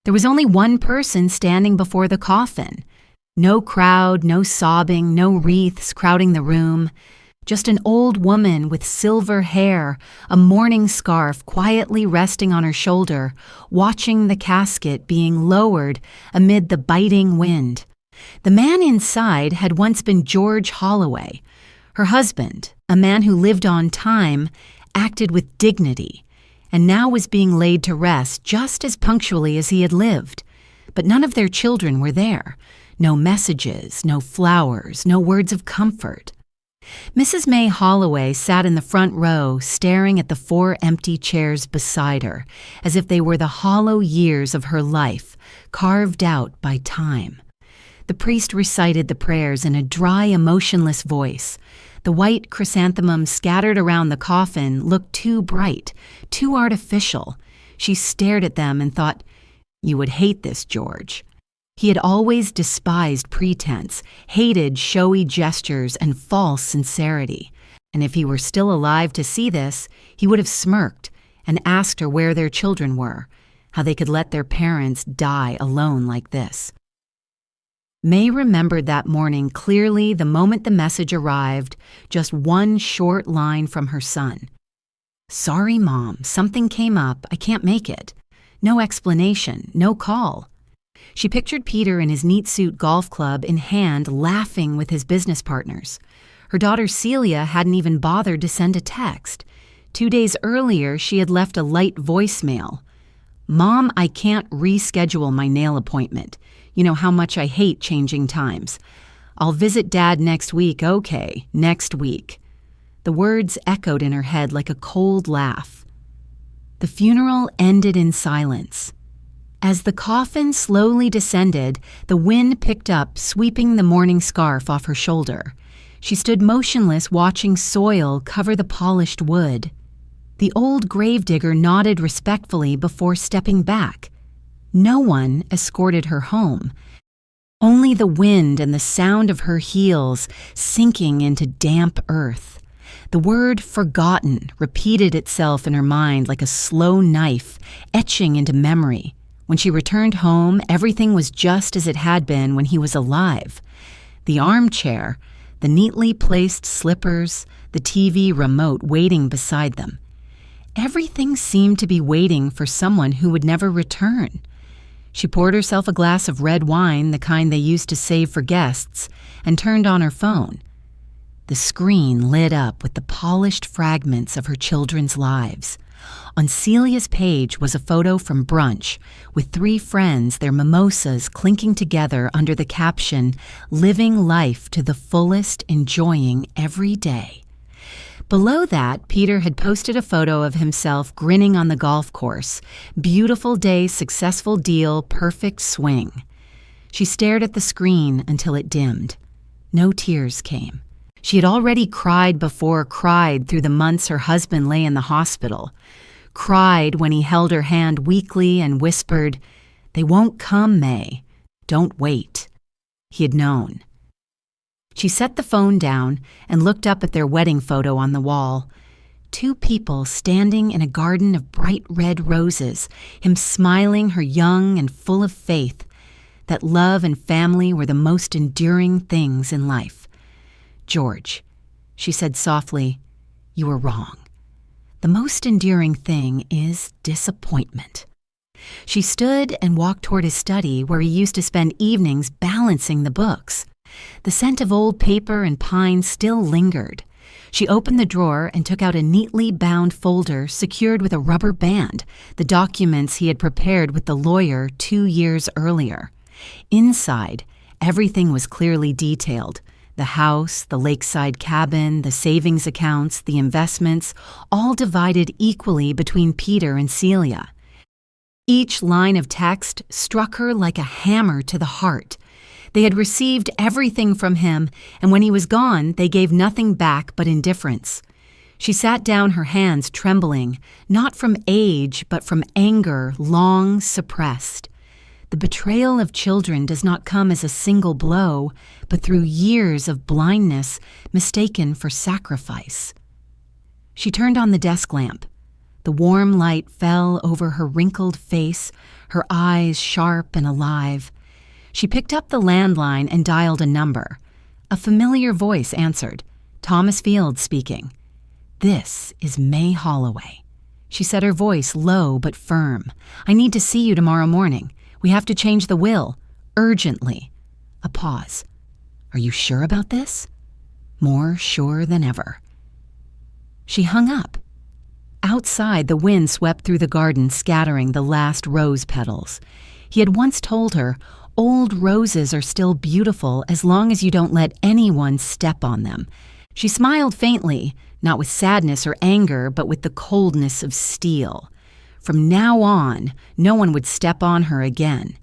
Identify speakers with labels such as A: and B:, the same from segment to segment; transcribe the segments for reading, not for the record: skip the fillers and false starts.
A: There was only one person standing before the coffin. No crowd, no sobbing, no wreaths crowding the room. Just an old woman with silver hair, a mourning scarf quietly resting on her shoulder, watching the casket being lowered amid the biting wind. The man inside had once been George Holloway. Her husband, a man who lived on time, acted with dignity, and now was being laid to rest just as punctually as he had lived. But none of their children were there. No messages, no flowers, no words of comfort. Mrs. May Holloway sat in the front row, staring at the 4 empty chairs beside her, as if they were the hollow years of her life, carved out by time. The priest recited the prayers in a dry, emotionless voice. The white chrysanthemums scattered around the coffin looked too bright, too artificial. She stared at them and thought, "You would hate this, George." He had always despised pretense, hated showy gestures and false sincerity. And if he were still alive to see this, he would have smirked and asked her where their children were, how they could let their parents die alone like this. May remembered that morning clearly the moment the message arrived, just one short line from her son. "Sorry, Mom, something came up, I can't make it." No explanation, no call. She pictured Peter in his neat suit golf club in hand, laughing with his business partners. Her daughter Celia hadn't even bothered to send a text. 2 days earlier, she had left a light voicemail. "Mom, I can't reschedule my nail appointment. You know how much I hate changing times. I'll visit Dad next week, okay, next week." The words echoed in her head like a cold laugh. The funeral ended in silence. As the coffin slowly descended, the wind picked up, sweeping the mourning scarf off her shoulder. She stood motionless, watching soil cover the polished wood. The old gravedigger nodded respectfully before stepping back. No one escorted her home. Only the wind and the sound of her heels sinking into damp earth. The word "forgotten" repeated itself in her mind like a slow knife, etching into memory. When she returned home, everything was just as it had been when he was alive. The armchair, the neatly placed slippers, the TV remote waiting beside them. Everything seemed to be waiting for someone who would never return. She poured herself a glass of red wine, the kind they used to save for guests, and turned on her phone. The screen lit up with the polished fragments of her children's lives. On Celia's page was a photo from brunch with 3 friends, their mimosas clinking together under the caption, "Living life to the fullest, enjoying every day." Below that, Peter had posted a photo of himself grinning on the golf course. "Beautiful day, successful deal, perfect swing." She stared at the screen until it dimmed. No tears came. She had already cried before, cried through the months her husband lay in the hospital. Cried when he held her hand weakly and whispered, "They won't come, May. Don't wait." He had known. She set the phone down and looked up at their wedding photo on the wall. 2 people standing in a garden of bright red roses, him smiling, her young and full of faith, that love and family were the most enduring things in life. "George," she said softly, "you were wrong. The most enduring thing is disappointment." She stood and walked toward his study where he used to spend evenings balancing the books. The scent of old paper and pine still lingered. She opened the drawer and took out a neatly bound folder secured with a rubber band, the documents he had prepared with the lawyer 2 years earlier. Inside, everything was clearly detailed. The house, the lakeside cabin, the savings accounts, the investments, all divided equally between Peter and Celia. Each line of text struck her like a hammer to the heart. They had received everything from him, and when he was gone, they gave nothing back but indifference. She sat down, her hands trembling, not from age, but from anger long suppressed. The betrayal of children does not come as a single blow, but through years of blindness mistaken for sacrifice. She turned on the desk lamp. The warm light fell over her wrinkled face, her eyes sharp and alive. She picked up the landline and dialed a number. A familiar voice answered. Thomas Fields speaking. "This is May Holloway." She said, her voice low but firm. "I need to see you tomorrow morning. We have to change the will. Urgently." A pause. "Are you sure about this?" More sure than ever. She hung up. Outside, the wind swept through the garden, scattering the last rose petals. He had once told her, "Old roses are still beautiful as long as you don't let anyone step on them." She smiled faintly, not with sadness or anger, but with the coldness of steel. From now on, no one would step on her again.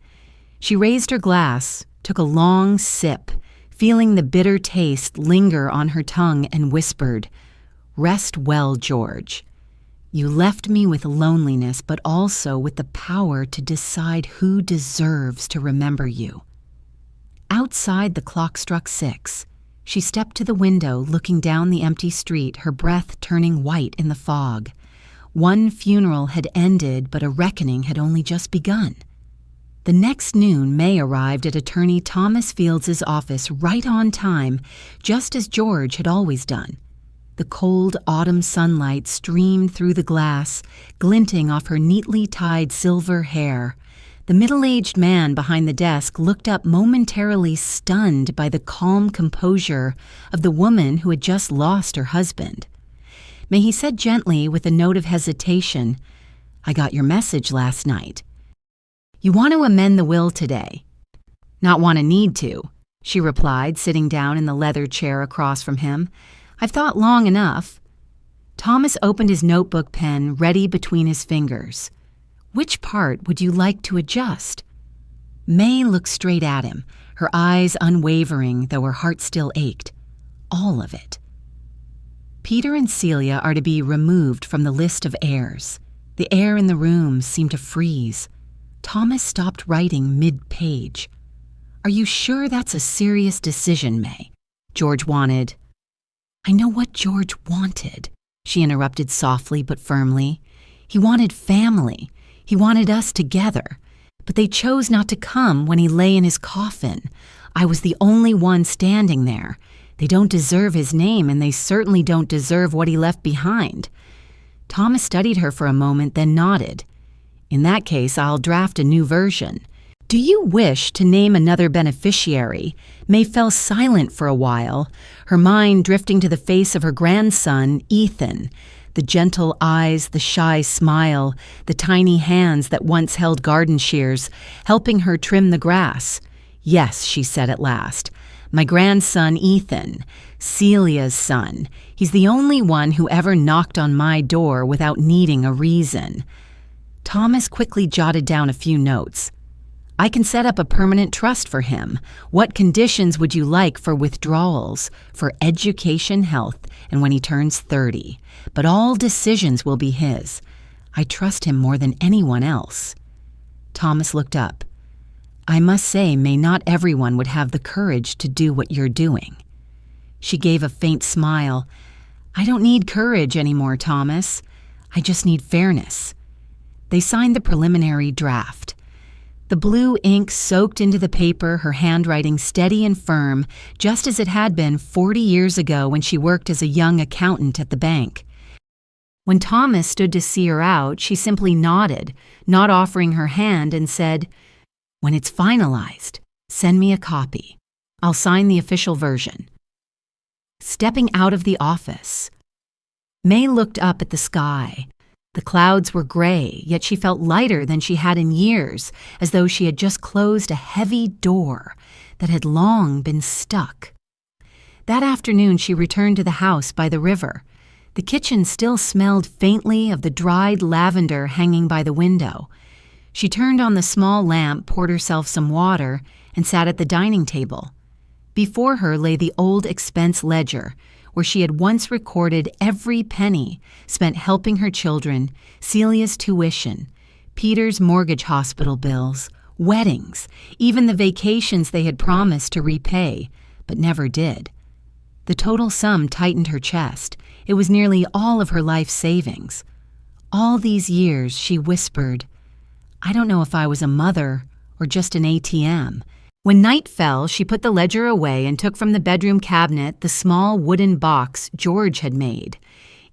A: She raised her glass, took a long sip, feeling the bitter taste linger on her tongue, and whispered, "Rest well, George. You left me with loneliness, but also with the power to decide who deserves to remember you." Outside, the clock struck 6. She stepped to the window, looking down the empty street, her breath turning white in the fog. One funeral had ended, but a reckoning had only just begun. The next noon, May arrived at attorney Thomas Fields' office right on time, just as George had always done. The cold autumn sunlight streamed through the glass, glinting off her neatly tied silver hair. The middle-aged man behind the desk looked up momentarily stunned by the calm composure of the woman who had just lost her husband. May he said gently, with a note of hesitation, "I got your message last night. You want to amend the will today." "Not want to need to," she replied, sitting down in the leather chair across from him. "I've thought long enough." Thomas opened his notebook pen, ready between his fingers. "Which part would you like to adjust?" May looked straight at him, her eyes unwavering, though her heart still ached. All of it. Peter and Celia are to be removed from the list of heirs. The air in the room seemed to freeze. Thomas stopped writing mid-page. "Are you sure that's a serious decision, May?" George wanted. "I know what George wanted," she interrupted softly but firmly. "He wanted family. He wanted us together. But they chose not to come when he lay in his coffin. I was the only one standing there. They don't deserve his name, and they certainly don't deserve what he left behind." Thomas studied her for a moment, then nodded. "In that case, I'll draft a new version. Do you wish to name another beneficiary?" May fell silent for a while, her mind drifting to the face of her grandson, Ethan. The gentle eyes, the shy smile, the tiny hands that once held garden shears, helping her trim the grass. "Yes," she said at last. "My grandson Ethan, Celia's son. He's the only one who ever knocked on my door without needing a reason." Thomas quickly jotted down a few notes. "I can set up a permanent trust for him. What conditions would you like for withdrawals, for education, health, and when he turns 30? But all decisions will be his. I trust him more than anyone else." Thomas looked up. "I must say, May, not everyone would have the courage to do what you're doing." She gave a faint smile. "I don't need courage anymore, Thomas. I just need fairness." They signed the preliminary draft. The blue ink soaked into the paper, her handwriting steady and firm, just as it had been 40 years ago when she worked as a young accountant at the bank. When Thomas stood to see her out, she simply nodded, not offering her hand, and said, "When it's finalized, send me a copy. I'll sign the official version." Stepping out of the office, May looked up at the sky. The clouds were gray, yet she felt lighter than she had in years, as though she had just closed a heavy door that had long been stuck. That afternoon she returned to the house by the river. The kitchen still smelled faintly of the dried lavender hanging by the window. She turned on the small lamp, poured herself some water, and sat at the dining table. Before her lay the old expense ledger, where she had once recorded every penny spent helping her children, Celia's tuition, Peter's mortgage hospital bills, weddings, even the vacations they had promised to repay, but never did. The total sum tightened her chest. It was nearly all of her life savings. All these years, she whispered, I don't know if I was a mother or just an ATM. When night fell, she put the ledger away and took from the bedroom cabinet the small wooden box George had made.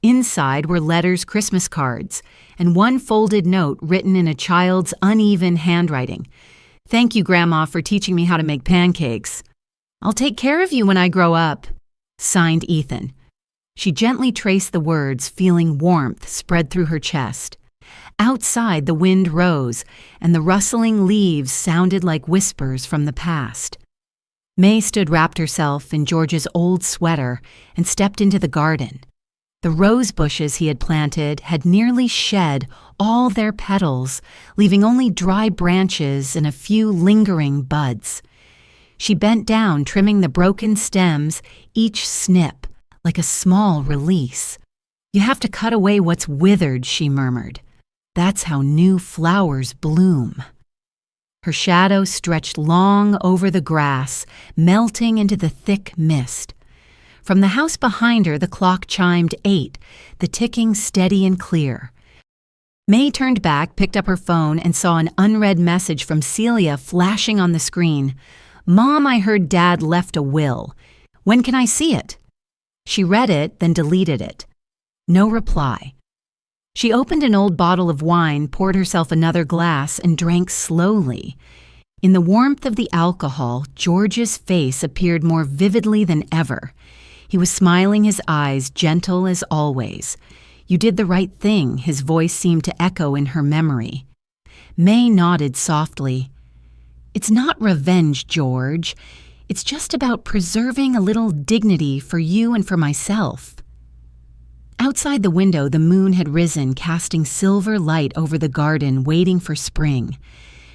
A: Inside were letters, Christmas cards, and one folded note written in a child's uneven handwriting. Thank you, Grandma, for teaching me how to make pancakes. I'll take care of you when I grow up. Signed, Ethan. She gently traced the words, feeling warmth spread through her chest. Outside, the wind rose, and the rustling leaves sounded like whispers from the past. May stood wrapped herself in George's old sweater and stepped into the garden. The rose bushes he had planted had nearly shed all their petals, leaving only dry branches and a few lingering buds. She bent down, trimming the broken stems, each snip like a small release. You have to cut away what's withered, she murmured. That's how new flowers bloom. Her shadow stretched long over the grass, melting into the thick mist. From the house behind her, the clock chimed 8, the ticking steady and clear. May turned back, picked up her phone, and saw an unread message from Celia flashing on the screen. Mom, I heard Dad left a will. When can I see it? She read it, then deleted it. No reply. She opened an old bottle of wine, poured herself another glass, and drank slowly. In the warmth of the alcohol, George's face appeared more vividly than ever. He was smiling, his eyes gentle as always. You did the right thing, his voice seemed to echo in her memory. May nodded softly. It's not revenge, George. It's just about preserving a little dignity for you and for myself. Outside the window, the moon had risen, casting silver light over the garden, waiting for spring.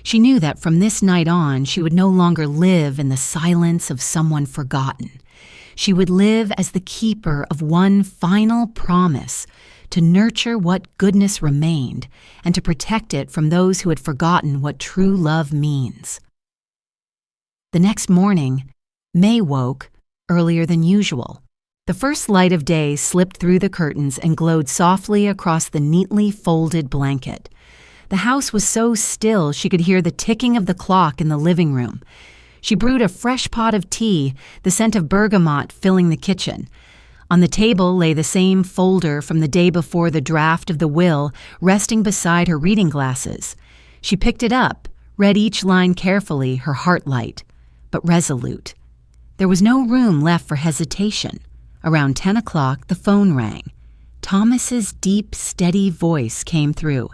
A: She knew that from this night on, she would no longer live in the silence of someone forgotten. She would live as the keeper of one final promise, to nurture what goodness remained and to protect it from those who had forgotten what true love means. The next morning, May woke earlier than usual. The first light of day slipped through the curtains and glowed softly across the neatly folded blanket. The house was so still she could hear the ticking of the clock in the living room. She brewed a fresh pot of tea, the scent of bergamot filling the kitchen. On the table lay the same folder from the day before the draft of the will, resting beside her reading glasses. She picked it up, read each line carefully, her heart light, but resolute. There was no room left for hesitation. Around 10 o'clock, the phone rang. Thomas's deep, steady voice came through.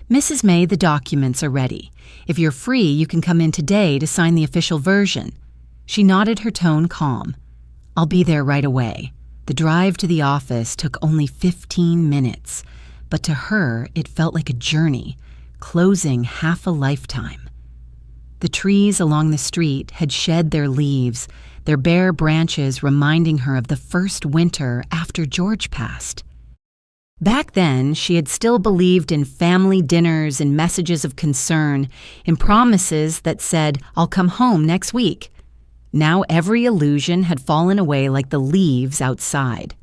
A: Mrs. May, the documents are ready. If you're free, you can come in today to sign the official version. She nodded, her tone calm. I'll be there right away. The drive to the office took only 15 minutes, but to her it felt like a journey, closing half a lifetime. The trees along the street had shed their leaves, their bare branches reminding her of the first winter after George passed. Back then, she had still believed in family dinners and messages of concern, in promises that said, I'll come home next week. Now every illusion had fallen away like the leaves outside.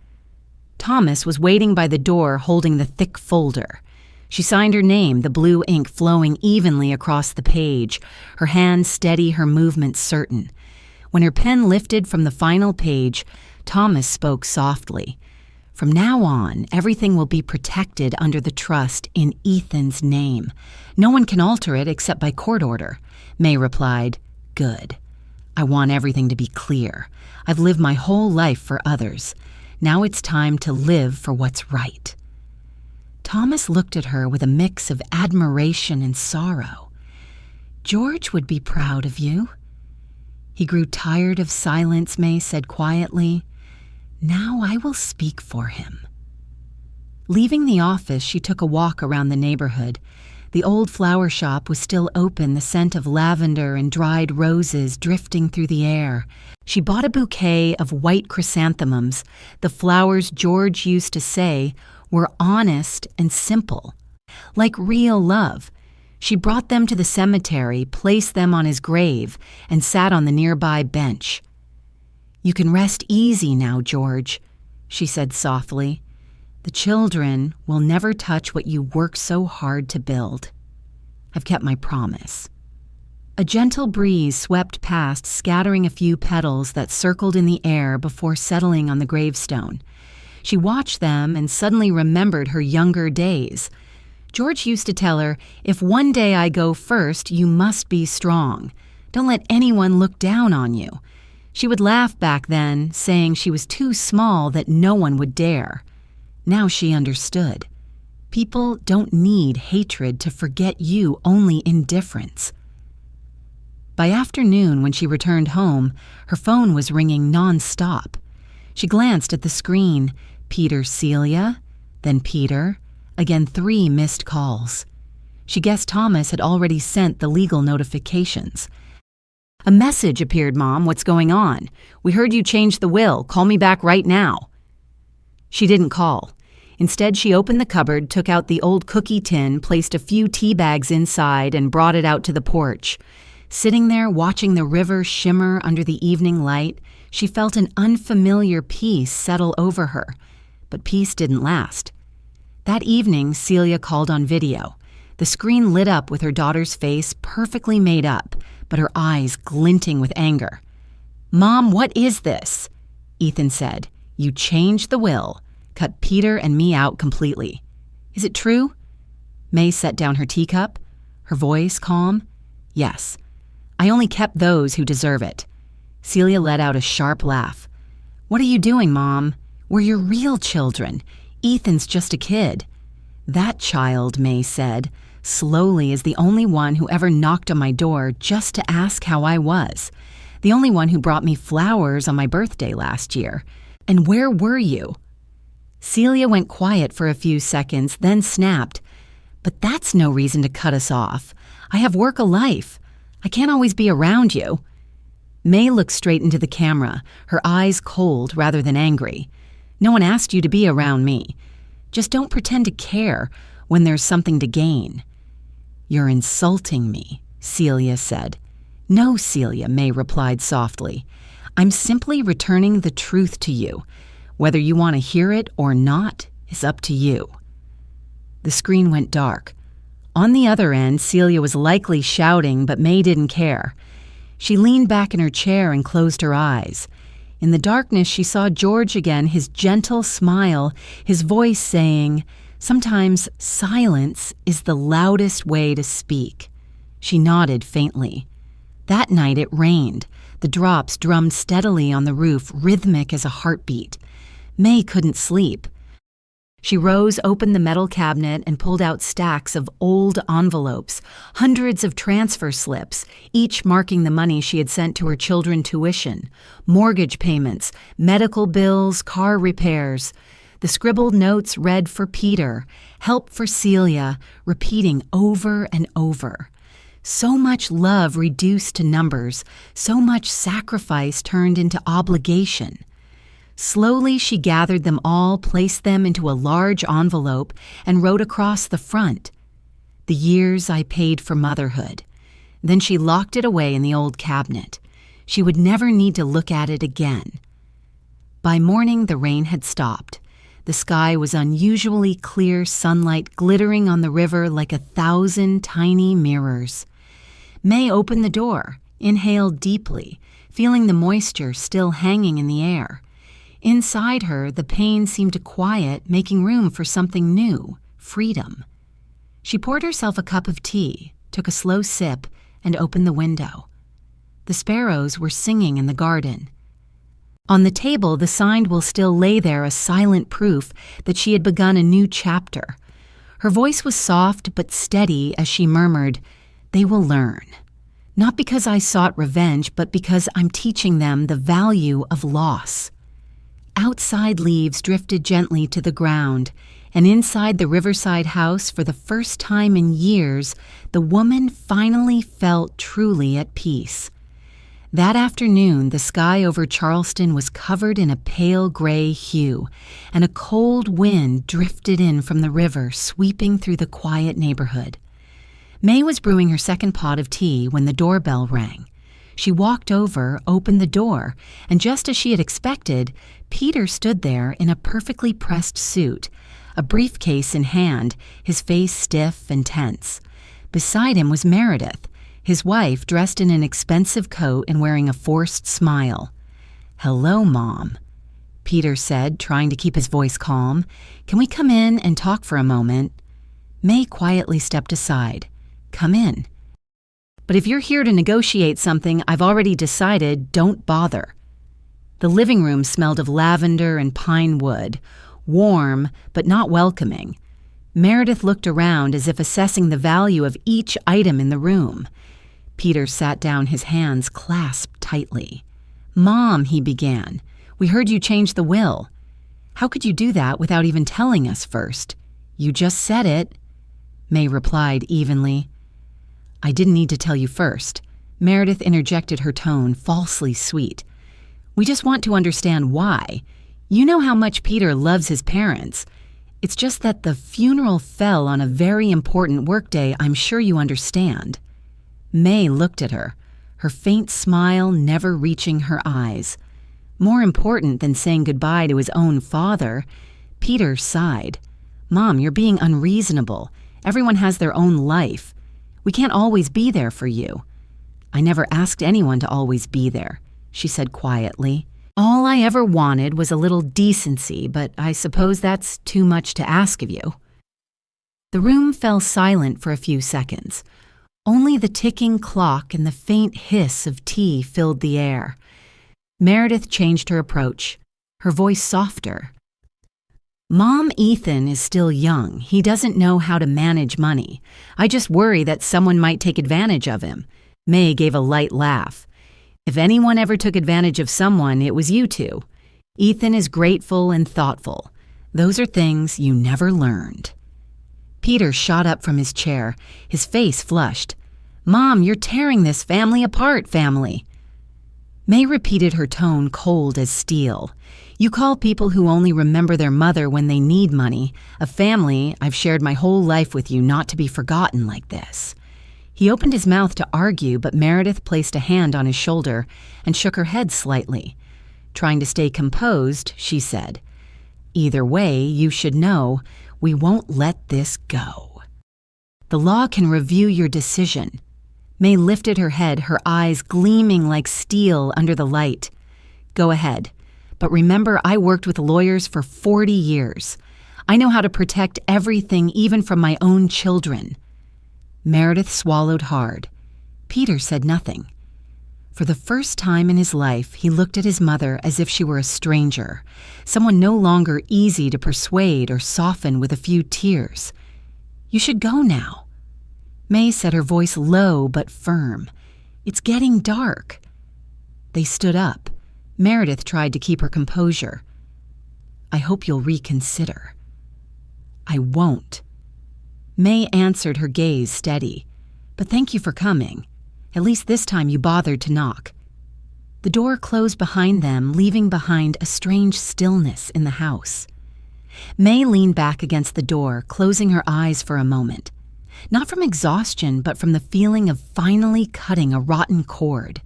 A: Thomas was waiting by the door holding the thick folder. She signed her name, the blue ink flowing evenly across the page, her hand steady, her movements certain. When her pen lifted from the final page, Thomas spoke softly. From now on, everything will be protected under the trust in Ethan's name. No one can alter it except by court order. May replied, Good. I want everything to be clear. I've lived my whole life for others. Now it's time to live for what's right. Thomas looked at her with a mix of admiration and sorrow. George would be proud of you. He grew tired of silence, May said quietly. Now I will speak for him. Leaving the office, she took a walk around the neighborhood. The old flower shop was still open, the scent of lavender and dried roses drifting through the air. She bought a bouquet of white chrysanthemums, the flowers George used to say were honest and simple, like real love. She brought them to the cemetery, placed them on his grave, and sat on the nearby bench. You can rest easy now, George, she said softly. The children will never touch what you work so hard to build. I've kept my promise." A gentle breeze swept past, scattering a few petals that circled in the air before settling on the gravestone. She watched them and suddenly remembered her younger days. George used to tell her, "If one day I go first, you must be strong. Don't let anyone look down on you." She would laugh back then, saying she was too small that no one would dare. Now she understood. People don't need hatred to forget you, only indifference. By afternoon, when she returned home, her phone was ringing non-stop. She glanced at the screen. Peter, Celia, then Peter, again 3 missed calls. She guessed Thomas had already sent the legal notifications. "A message appeared, Mom. What's going on? We heard you changed the will. Call me back right now." She didn't call. Instead, she opened the cupboard, took out the old cookie tin, placed a few tea bags inside, and brought it out to the porch. Sitting there, watching the river shimmer under the evening light, she felt an unfamiliar peace settle over her. But peace didn't last. That evening, Celia called on video. The screen lit up with her daughter's face perfectly made up, but her eyes glinting with anger. "Mom, what is this?" Ethan said. "You changed the will, cut Peter and me out completely. Is it true?" May set down her teacup, her voice calm. "Yes. I only kept those who deserve it." Celia let out a sharp laugh. "What are you doing, Mom? We're your real children. Ethan's just a kid." "That child," May said, slowly, is the only one who ever knocked on my door just to ask how I was. The only one who brought me flowers on my birthday last year. And where were you?" Celia went quiet for a few seconds, then snapped, "But that's no reason to cut us off. I have work, a life. I can't always be around you." May looked straight into the camera, her eyes cold rather than angry. "No one asked you to be around me. Just don't pretend to care when there's something to gain." "You're insulting me," Celia said. "No, Celia," May replied softly. "I'm simply returning the truth to you. Whether you want to hear it or not is up to you." The screen went dark. On the other end, Celia was likely shouting, but May didn't care. She leaned back in her chair and closed her eyes. In the darkness, she saw George again, his gentle smile, his voice saying, "Sometimes silence is the loudest way to speak." She nodded faintly. That night it rained. The drops drummed steadily on the roof, rhythmic as a heartbeat. May couldn't sleep. She rose, opened the metal cabinet, and pulled out stacks of old envelopes, hundreds of transfer slips, each marking the money she had sent to her children's tuition, mortgage payments, medical bills, car repairs. The scribbled notes read for Peter, help for Celia, repeating over and over. So much love reduced to numbers, so much sacrifice turned into obligation. Slowly, she gathered them all, placed them into a large envelope, and wrote across the front, "The years I paid for motherhood." Then she locked it away in the old cabinet. She would never need to look at it again. By morning, the rain had stopped. The sky was unusually clear, sunlight glittering on the river like 1,000 tiny mirrors. May opened the door, inhaled deeply, feeling the moisture still hanging in the air. Inside her, the pain seemed to quiet, making room for something new, freedom. She poured herself a cup of tea, took a slow sip, and opened the window. The sparrows were singing in the garden. On the table, the sign will still lay there, a silent proof that she had begun a new chapter. Her voice was soft but steady as she murmured, "They will learn. Not because I sought revenge, but because I'm teaching them the value of loss." Outside leaves drifted gently to the ground, and inside the riverside house, for the first time in years, the woman finally felt truly at peace. That afternoon, the sky over Charleston was covered in a pale gray hue, and a cold wind drifted in from the river, sweeping through the quiet neighborhood. May was brewing her second pot of tea when the doorbell rang. She walked over, opened the door, and just as she had expected, Peter stood there in a perfectly pressed suit, a briefcase in hand, his face stiff and tense. Beside him was Meredith, his wife dressed in an expensive coat and wearing a forced smile. "Hello, Mom," Peter said, trying to keep his voice calm. "Can we come in and talk for a moment?" May quietly stepped aside. "Come in. But if you're here to negotiate something I've already decided, don't bother." The living room smelled of lavender and pine wood, warm but not welcoming. Meredith looked around as if assessing the value of each item in the room. Peter sat down, his hands clasped tightly. "Mom," he began, "we heard you change the will. How could you do that without even telling us first? You just said it." May replied evenly. "I didn't need to tell you first." Meredith interjected, her tone falsely sweet. "We just want to understand why. You know how much Peter loves his parents. It's just that the funeral fell on a very important workday. I'm sure you understand." May looked at her, her faint smile never reaching her eyes. More important than saying goodbye to his own father, Peter sighed. "Mom, you're being unreasonable. Everyone has their own life. We can't always be there for you." "I never asked anyone to always be there," she said quietly. "All I ever wanted was a little decency, but I suppose that's too much to ask of you." The room fell silent for a few seconds. Only the ticking clock and the faint hiss of tea filled the air. Meredith changed her approach, her voice softer. "Mom, Ethan is still young. He doesn't know how to manage money. I just worry that someone might take advantage of him." May gave a light laugh. "If anyone ever took advantage of someone, it was you two. Ethan is grateful and thoughtful. Those are things you never learned." Peter shot up from his chair, his face flushed. "Mom, you're tearing this family apart, family." May repeated, her tone cold as steel. "You call people who only remember their mother when they need money a family I've shared my whole life with you, not to be forgotten like this." He opened his mouth to argue, but Meredith placed a hand on his shoulder and shook her head slightly. Trying to stay composed, she said, "Either way, you should know, we won't let this go. The law can review your decision." May lifted her head, her eyes gleaming like steel under the light. "Go ahead. But remember, I worked with lawyers for 40 years. I know how to protect everything, even from my own children." Meredith swallowed hard. Peter said nothing. For the first time in his life, he looked at his mother as if she were a stranger, someone no longer easy to persuade or soften with a few tears. "You should go now." May said, her voice low but firm. "It's getting dark." They stood up. Meredith tried to keep her composure. "I hope you'll reconsider." "I won't." May answered, her gaze steady. "But thank you for coming. At least this time you bothered to knock." The door closed behind them, leaving behind a strange stillness in the house. May leaned back against the door, closing her eyes for a moment. Not from exhaustion, but from the feeling of finally cutting a rotten cord.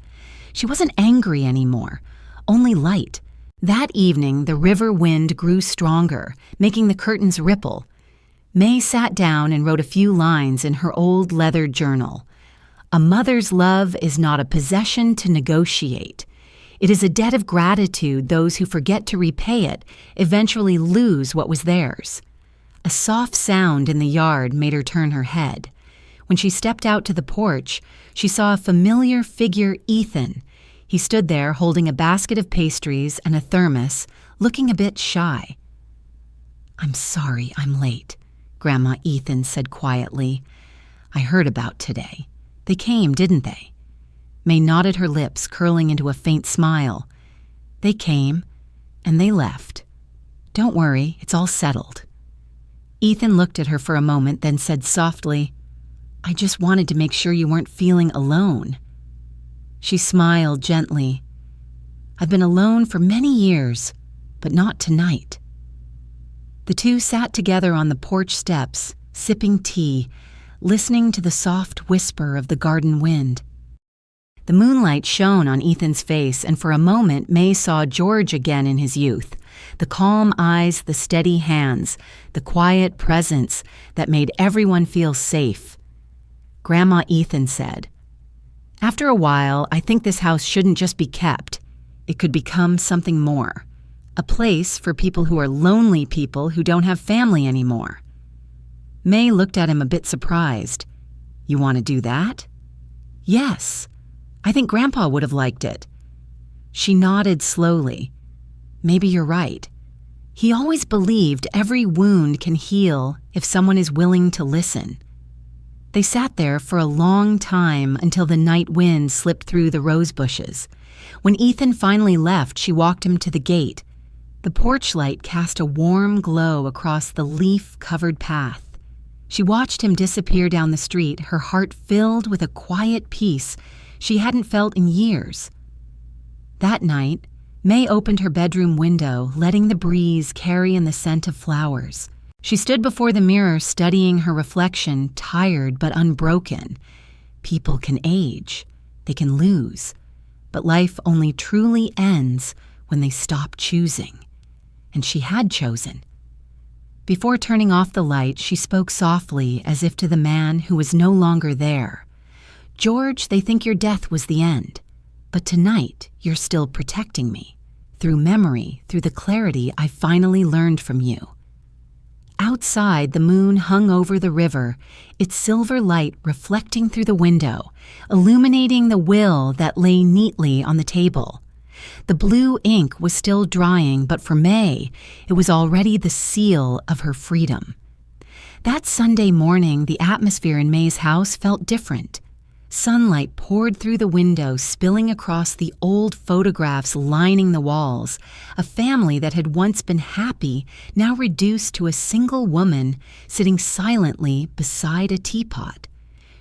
A: She wasn't angry anymore, only light. That evening, the river wind grew stronger, making the curtains ripple. May sat down and wrote a few lines in her old leather journal. "A mother's love is not a possession to negotiate. It is a debt of gratitude. Those who forget to repay it eventually lose what was theirs." A soft sound in the yard made her turn her head. When she stepped out to the porch, she saw a familiar figure, Ethan. He stood there holding a basket of pastries and a thermos, looking a bit shy. "I'm sorry I'm late," Grandma Ethan said quietly. "I heard about today. They came, didn't they?" May nodded, her lips curling into a faint smile. "They came, and they left. Don't worry, it's all settled." Ethan looked at her for a moment, then said softly, "I just wanted to make sure you weren't feeling alone." She smiled gently. "I've been alone for many years, but not tonight." The two sat together on the porch steps, sipping tea, listening to the soft whisper of the garden wind. The moonlight shone on Ethan's face, and for a moment May saw George again in his youth, The calm eyes, the steady hands, the quiet presence that made everyone feel safe. Grandma Ethan said, "After a while, I think this house shouldn't just be kept. It could become something more. A place for people who are lonely people who don't have family anymore." May looked at him a bit surprised. "You want to do that?" "Yes. I think Grandpa would have liked it." She nodded slowly. "Maybe you're right. He always believed every wound can heal if someone is willing to listen." They sat there for a long time until the night wind slipped through the rose bushes. When Ethan finally left, she walked him to the gate. The porch light cast a warm glow across the leaf-covered path. She watched him disappear down the street, her heart filled with a quiet peace she hadn't felt in years. That night, May opened her bedroom window, letting the breeze carry in the scent of flowers. She stood before the mirror studying her reflection, tired but unbroken. People can age, they can lose, but life only truly ends when they stop choosing. And she had chosen. Before turning off the light, she spoke softly as if to the man who was no longer there. "George, they think your death was the end. But tonight, you're still protecting me. Through memory, through the clarity I finally learned from you." Outside, the moon hung over the river, its silver light reflecting through the window, illuminating the will that lay neatly on the table. The blue ink was still drying, but for May, it was already the seal of her freedom. That Sunday morning, the atmosphere in May's house felt different. Sunlight poured through the window, spilling across the old photographs lining the walls. A family that had once been happy, now reduced to a single woman sitting silently beside a teapot.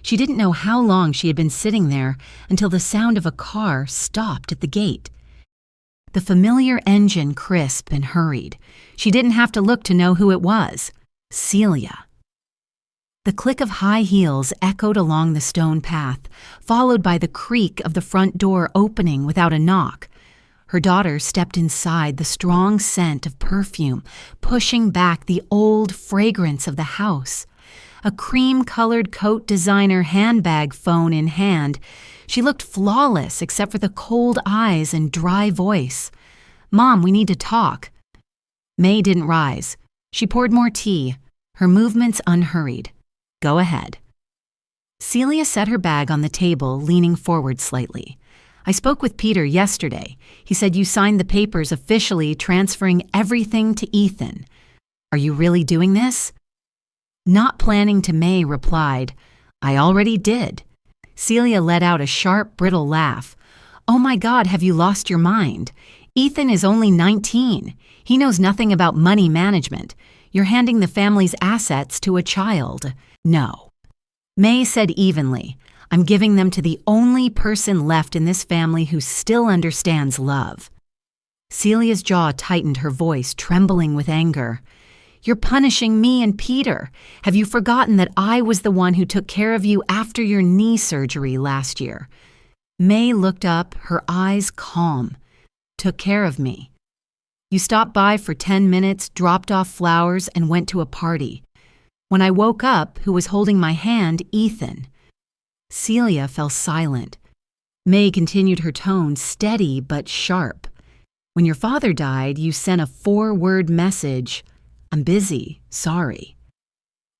A: She didn't know how long she had been sitting there until the sound of a car stopped at the gate. The familiar engine crisped and hurried. She didn't have to look to know who it was. Celia. The click of high heels echoed along the stone path, followed by the creak of the front door opening without a knock. Her daughter stepped inside, the strong scent of perfume pushing back the old fragrance of the house. A cream-colored coat designer handbag phone in hand, she looked flawless except for the cold eyes and dry voice. "Mom, we need to talk." May didn't rise. She poured more tea, her movements unhurried. "Go ahead." Celia set her bag on the table, leaning forward slightly. "I spoke with Peter yesterday. He said you signed the papers officially transferring everything to Ethan. Are you really doing this?" Not planning to, May replied, "I already did." Celia let out a sharp, brittle laugh. "Oh my God, have you lost your mind? Ethan is only 19. He knows nothing about money management. You're handing the family's assets to a child." "No." May said evenly, "I'm giving them to the only person left in this family who still understands love." Celia's jaw tightened, her voice trembling with anger. "You're punishing me and Peter. Have you forgotten that I was the one who took care of you after your knee surgery last year?" May looked up, her eyes calm. "Took care of me. You stopped by for 10 minutes, dropped off flowers, and went to a party. When I woke up, who was holding my hand? Ethan." Celia fell silent. May continued, her tone steady but sharp. "When your father died, you sent a 4-word message. I'm busy, sorry.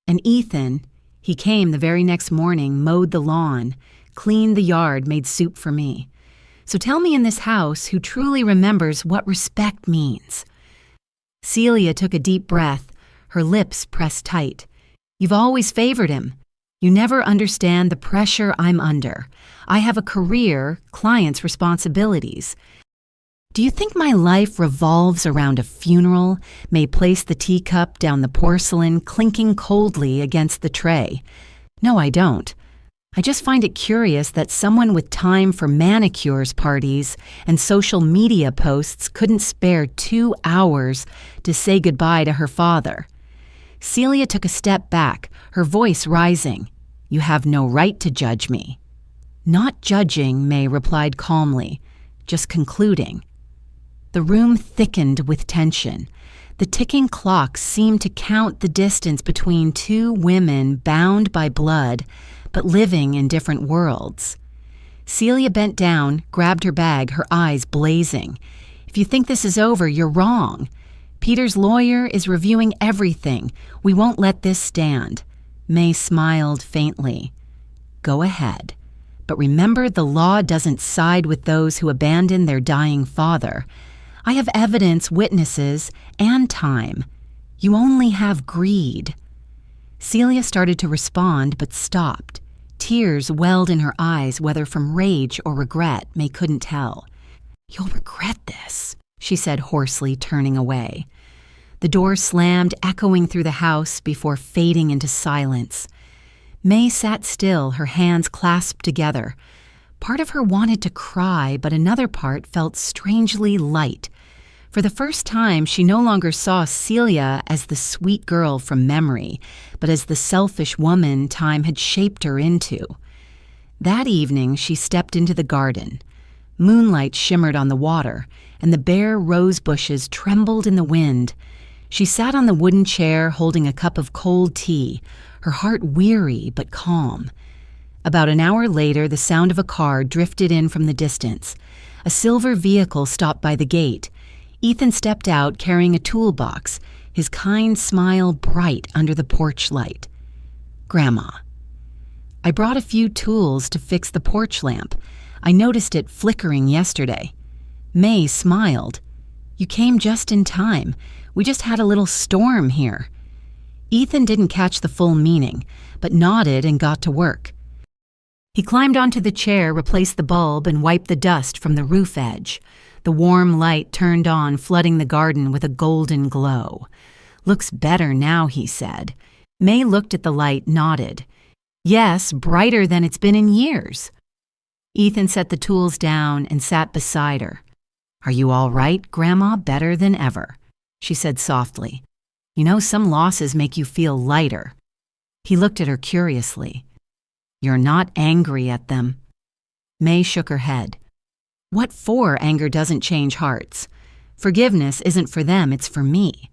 A: And Ethan, he came the very next morning, mowed the lawn, cleaned the yard, made soup for me. So tell me in this house who truly remembers what respect means." Celia took a deep breath, her lips pressed tight. "You've always favored him. You never understand the pressure I'm under. I have a career, clients' responsibilities. Do you think my life revolves around a funeral?" May placed the teacup down the porcelain, clinking coldly against the tray. "No, I don't. I just find it curious that someone with time for manicures parties and social media posts couldn't spare 2 hours to say goodbye to her father." Celia took a step back, her voice rising. "You have no right to judge me." "Not judging," May replied calmly, "just concluding." The room thickened with tension. The ticking clock seemed to count the distance between two women bound by blood, but living in different worlds. Celia bent down, grabbed her bag, her eyes blazing. "If you think this is over, you're wrong. Peter's lawyer is reviewing everything. We won't let this stand." May smiled faintly. "Go ahead. But remember, the law doesn't side with those who abandon their dying father. I have evidence, witnesses, and time. You only have greed." Celia started to respond, but stopped. Tears welled in her eyes, whether from rage or regret, May couldn't tell. "You'll regret this," she said hoarsely, turning away. The door slammed, echoing through the house before fading into silence. May sat still, her hands clasped together. Part of her wanted to cry, but another part felt strangely light. For the first time, she no longer saw Celia as the sweet girl from memory, but as the selfish woman time had shaped her into. That evening, she stepped into the garden. Moonlight shimmered on the water, and the bare rose bushes trembled in the wind. She sat on the wooden chair, holding a cup of cold tea, her heart weary but calm. About an hour later, the sound of a car drifted in from the distance. A silver vehicle stopped by the gate. Ethan stepped out carrying a toolbox, his kind smile bright under the porch light. "Grandma, I brought a few tools to fix the porch lamp. I noticed it flickering yesterday." May smiled. "You came just in time. We just had a little storm here." Ethan didn't catch the full meaning, but nodded and got to work. He climbed onto the chair, replaced the bulb, and wiped the dust from the roof edge. The warm light turned on, flooding the garden with a golden glow. "Looks better now," he said. May looked at the light, nodded. "Yes, brighter than it's been in years." Ethan set the tools down and sat beside her. "Are you all right, Grandma? Better than ever," she said softly. "You know, some losses make you feel lighter." He looked at her curiously. "You're not angry at them?" May shook her head. "What for? Anger doesn't change hearts. Forgiveness isn't for them, it's for me."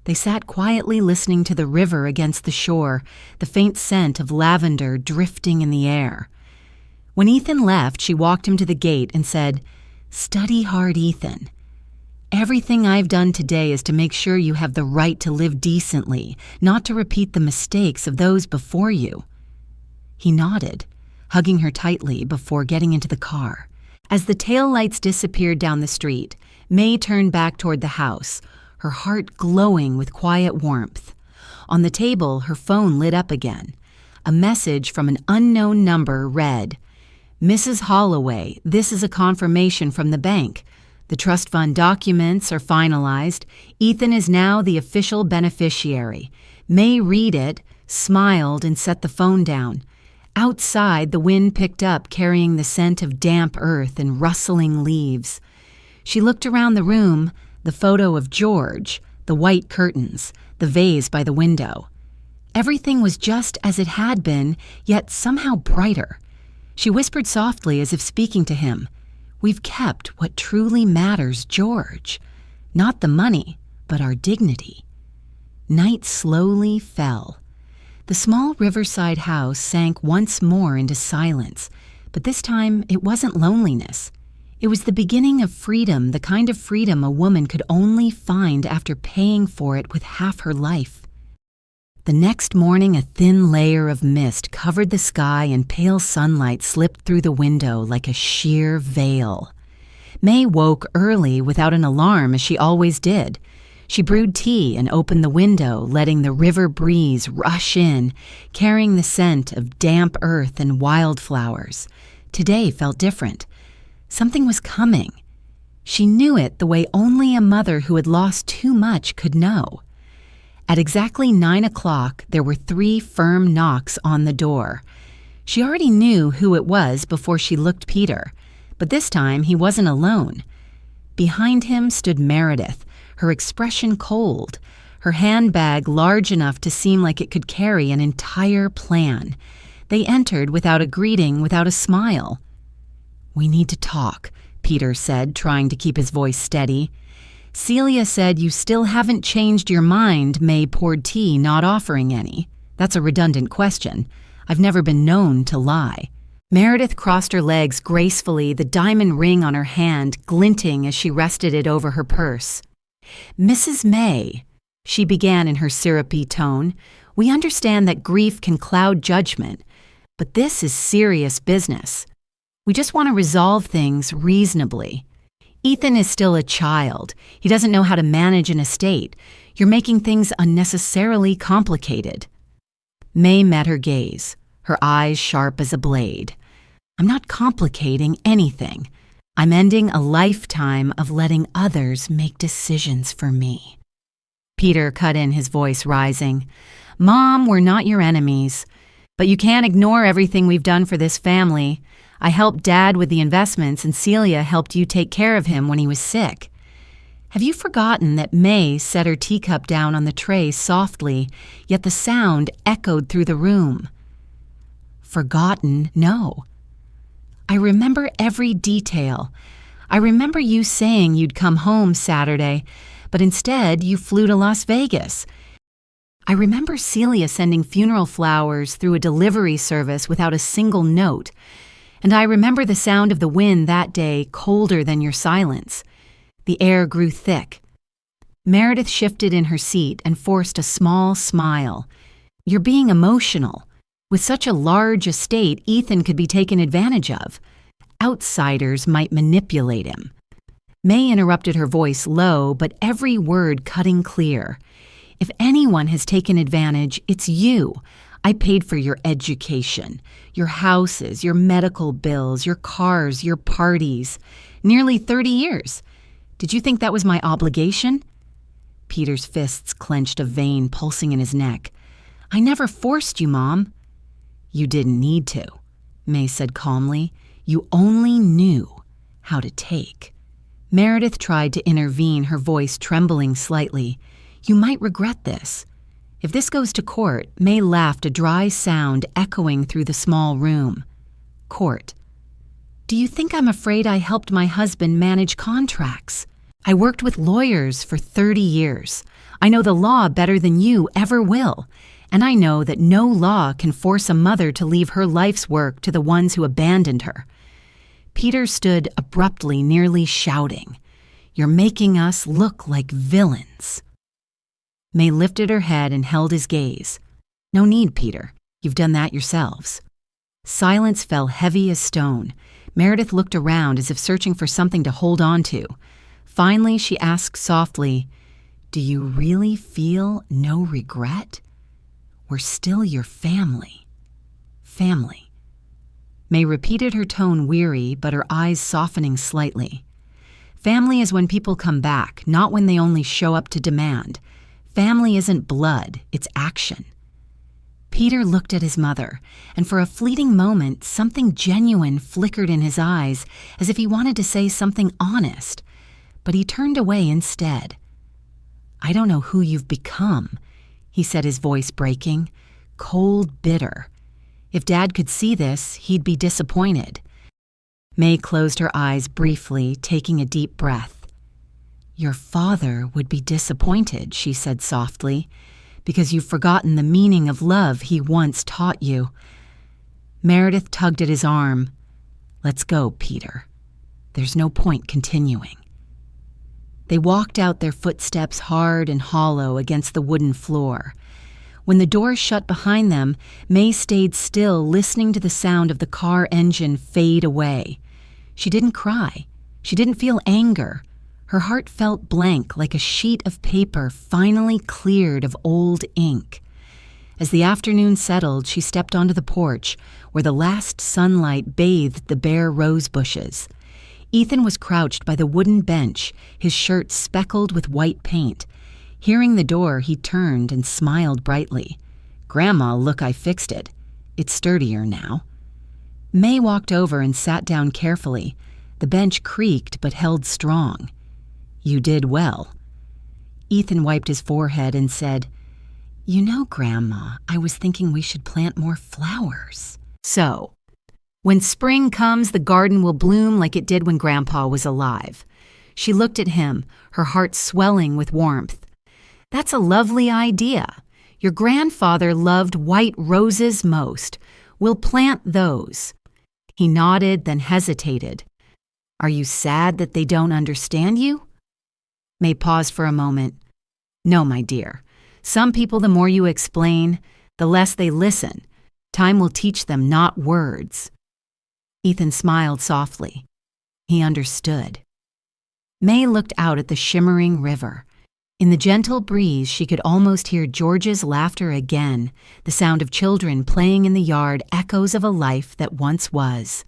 A: They sat quietly listening to the river against the shore, the faint scent of lavender drifting in the air. When Ethan left, she walked him to the gate and said, "Study hard, Ethan. Everything I've done today is to make sure you have the right to live decently, not to repeat the mistakes of those before you." He nodded, hugging her tightly before getting into the car. As the taillights disappeared down the street, May turned back toward the house, her heart glowing with quiet warmth. On the table, her phone lit up again. A message from an unknown number read, "Mrs. Holloway, this is a confirmation from the bank. The trust fund documents are finalized. Ethan is now the official beneficiary." May read it, smiled, and set the phone down. Outside, the wind picked up, carrying the scent of damp earth and rustling leaves. She looked around the room, the photo of George, the white curtains, the vase by the window. Everything was just as it had been, yet somehow brighter. She whispered softly as if speaking to him, "We've kept what truly matters, George. Not the money, but our dignity." Night slowly fell. The small riverside house sank once more into silence, but this time it wasn't loneliness. It was the beginning of freedom, the kind of freedom a woman could only find after paying for it with half her life. The next morning, a thin layer of mist covered the sky and pale sunlight slipped through the window like a sheer veil. May woke early without an alarm, as she always did. She brewed tea and opened the window, letting the river breeze rush in, carrying the scent of damp earth and wildflowers. Today felt different. Something was coming. She knew it the way only a mother who had lost too much could know. At exactly 9 o'clock, there were 3 firm knocks on the door. She already knew who it was before she looked Peter, but this time he wasn't alone. Behind him stood Meredith, her expression cold, her handbag large enough to seem like it could carry an entire plan. They entered without a greeting, without a smile. "We need to talk," Peter said, trying to keep his voice steady. Celia said you still haven't changed your mind. May poured tea, not offering any. That's a redundant question. I've never been known to lie. Meredith crossed her legs gracefully, the diamond ring on her hand glinting as she rested it over her purse. Mrs. May, she began in her syrupy tone, we understand that grief can cloud judgment, but this is serious business. We just want to resolve things reasonably. Ethan is still a child. He doesn't know how to manage an estate. You're making things unnecessarily complicated. May met her gaze, her eyes sharp as a blade. I'm not complicating anything. I'm ending a lifetime of letting others make decisions for me. Peter cut in, his voice rising. Mom, we're not your enemies, but you can't ignore everything we've done for this family. I helped Dad with the investments, and Celia helped you take care of him when he was sick. Have you forgotten that May set her teacup down on the tray softly, yet the sound echoed through the room? Forgotten? No. I remember every detail. I remember you saying you'd come home Saturday, but instead you flew to Las Vegas. I remember Celia sending funeral flowers through a delivery service without a single note. And I remember the sound of the wind that day, colder than your silence. The air grew thick. Meredith shifted in her seat and forced a small smile. You're being emotional. With such a large estate, Ethan could be taken advantage of. Outsiders might manipulate him. May interrupted, her voice low, but every word cutting clear. If anyone has taken advantage, it's you. I paid for your education, your houses, your medical bills, your cars, your parties. Nearly 30 years. Did you think that was my obligation? Peter's fists clenched, a vein pulsing in his neck. I never forced you, Mom. You didn't need to, May said calmly. You only knew how to take. Meredith tried to intervene, her voice trembling slightly. You might regret this. If this goes to court, May laughed, a dry sound echoing through the small room. Court. Do you think I'm afraid I helped my husband manage contracts? I worked with lawyers for 30 years. I know the law better than you ever will. And I know that no law can force a mother to leave her life's work to the ones who abandoned her. Peter stood abruptly, nearly shouting. You're making us look like villains. May lifted her head and held his gaze. No need, Peter. You've done that yourselves. Silence fell heavy as stone. Meredith looked around as if searching for something to hold on to. Finally, she asked softly, Do you really feel no regret? We're still your family. Family. May repeated, her tone weary, but her eyes softening slightly. Family is when people come back, not when they only show up to demand. Family isn't blood, it's action. Peter looked at his mother, and for a fleeting moment, something genuine flickered in his eyes, as if he wanted to say something honest, but he turned away instead. I don't know who you've become, he said, his voice breaking, cold, bitter. If Dad could see this, he'd be disappointed. May closed her eyes briefly, taking a deep breath. Your father would be disappointed, she said softly, because you've forgotten the meaning of love he once taught you. Meredith tugged at his arm. Let's go, Peter. There's no point continuing. They walked out, their footsteps hard and hollow against the wooden floor. When the door shut behind them, May stayed still, listening to the sound of the car engine fade away. She didn't cry. She didn't feel anger. Her heart felt blank, like a sheet of paper finally cleared of old ink. As the afternoon settled, she stepped onto the porch, where the last sunlight bathed the bare rose bushes. Ethan was crouched by the wooden bench, his shirt speckled with white paint. Hearing the door, he turned and smiled brightly. Grandma, look, I fixed it. It's sturdier now. May walked over and sat down carefully. The bench creaked but held strong. You did well. Ethan wiped his forehead and said, You know, Grandma, I was thinking we should plant more flowers. So, When spring comes, the garden will bloom like it did when Grandpa was alive. She looked at him, her heart swelling with warmth. That's a lovely idea. Your grandfather loved white roses most. We'll plant those. He nodded, then hesitated. Are you sad that they don't understand you? May paused for a moment. No, my dear. Some people, the more you explain, the less they listen. Time will teach them, not words. Ethan smiled softly. He understood. May looked out at the shimmering river. In the gentle breeze, she could almost hear George's laughter again, the sound of children playing in the yard, echoes of a life that once was.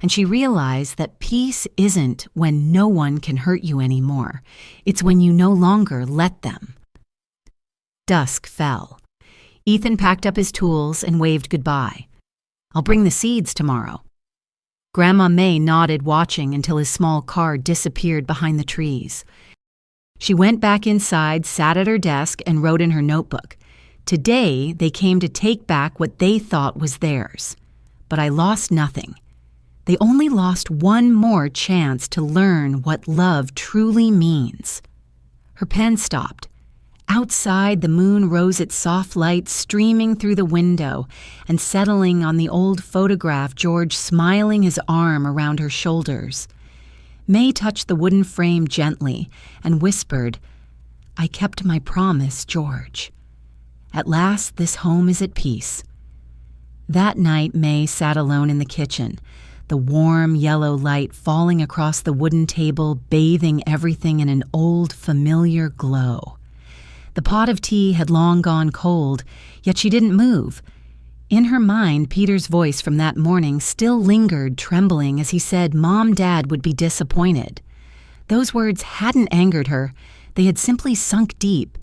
A: And she realized that peace isn't when no one can hurt you anymore. It's when you no longer let them. Dusk fell. Ethan packed up his tools and waved goodbye. I'll bring the seeds tomorrow. Grandma May nodded, watching until his small car disappeared behind the trees. She went back inside, sat at her desk, and wrote in her notebook. Today, they came to take back what they thought was theirs. But I lost nothing. They only lost one more chance to learn what love truly means. Her pen stopped. Outside, the moon rose its soft light streaming through the window and settling on the old photograph, George smiling, his arm around her shoulders. May touched the wooden frame gently and whispered, I kept my promise, George. At last, this home is at peace. That night, May sat alone in the kitchen, the warm yellow light falling across the wooden table, bathing everything in an old, familiar glow. The pot of tea had long gone cold, yet she didn't move. In her mind, Peter's voice from that morning still lingered, trembling as he said Mom-Dad would be disappointed. Those words hadn't angered her. They had simply sunk deep.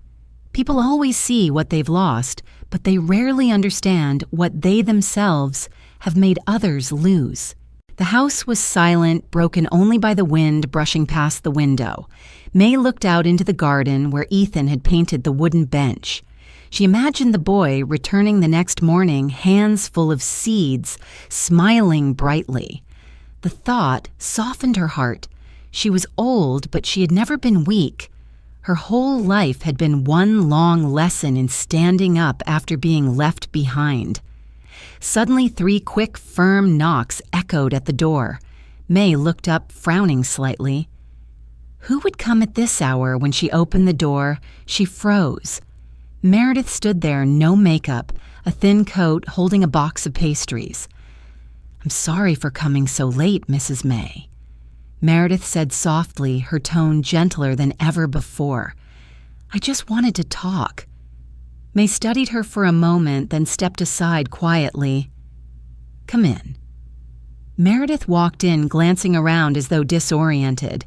A: People always see what they've lost, but they rarely understand what they themselves have made others lose. The house was silent, broken only by the wind brushing past the window. May looked out into the garden where Ethan had painted the wooden bench. She imagined the boy returning the next morning, hands full of seeds, smiling brightly. The thought softened her heart. She was old, but she had never been weak. Her whole life had been one long lesson in standing up after being left behind. Suddenly, 3 quick, firm knocks echoed at the door. May looked up, frowning slightly. Who would come at this hour? When she opened the door, she froze. Meredith stood there, no makeup, a thin coat, holding a box of pastries. I'm sorry for coming so late, Mrs. May. Meredith said softly, her tone gentler than ever before. I just wanted to talk. May studied her for a moment, then stepped aside quietly. Come in. Meredith walked in, glancing around as though disoriented.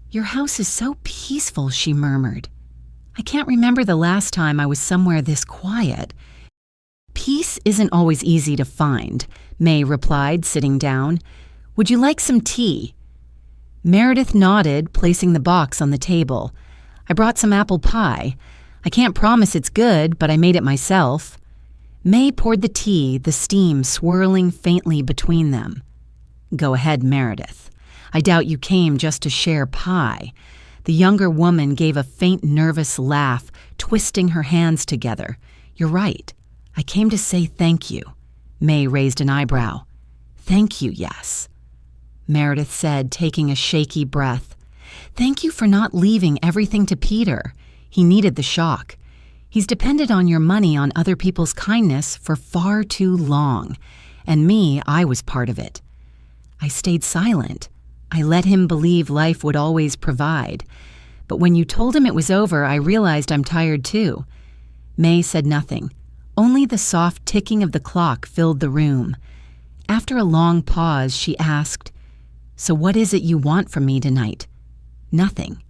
A: Your house is so peaceful, she murmured. I can't remember the last time I was somewhere this quiet. Peace isn't always easy to find, May replied, sitting down. Would you like some tea? Meredith nodded, placing the box on the table. I brought some apple pie. I can't promise it's good, but I made it myself. May poured the tea, the steam swirling faintly between them. Go ahead, Meredith. I doubt you came just to share pie. The younger woman gave a faint, nervous laugh, twisting her hands together. You're right. I came to say thank you. May raised an eyebrow. Thank you, yes. Meredith said, taking a shaky breath. Thank you for not leaving everything to Peter. He needed the shock. He's depended on your money, on other people's kindness for far too long. And me, I was part of it. I stayed silent. I let him believe life would always provide. But when you told him it was over, I realized I'm tired too. May said nothing. Only the soft ticking of the clock filled the room. After a long pause, she asked, So what is it you want from me tonight? Nothing.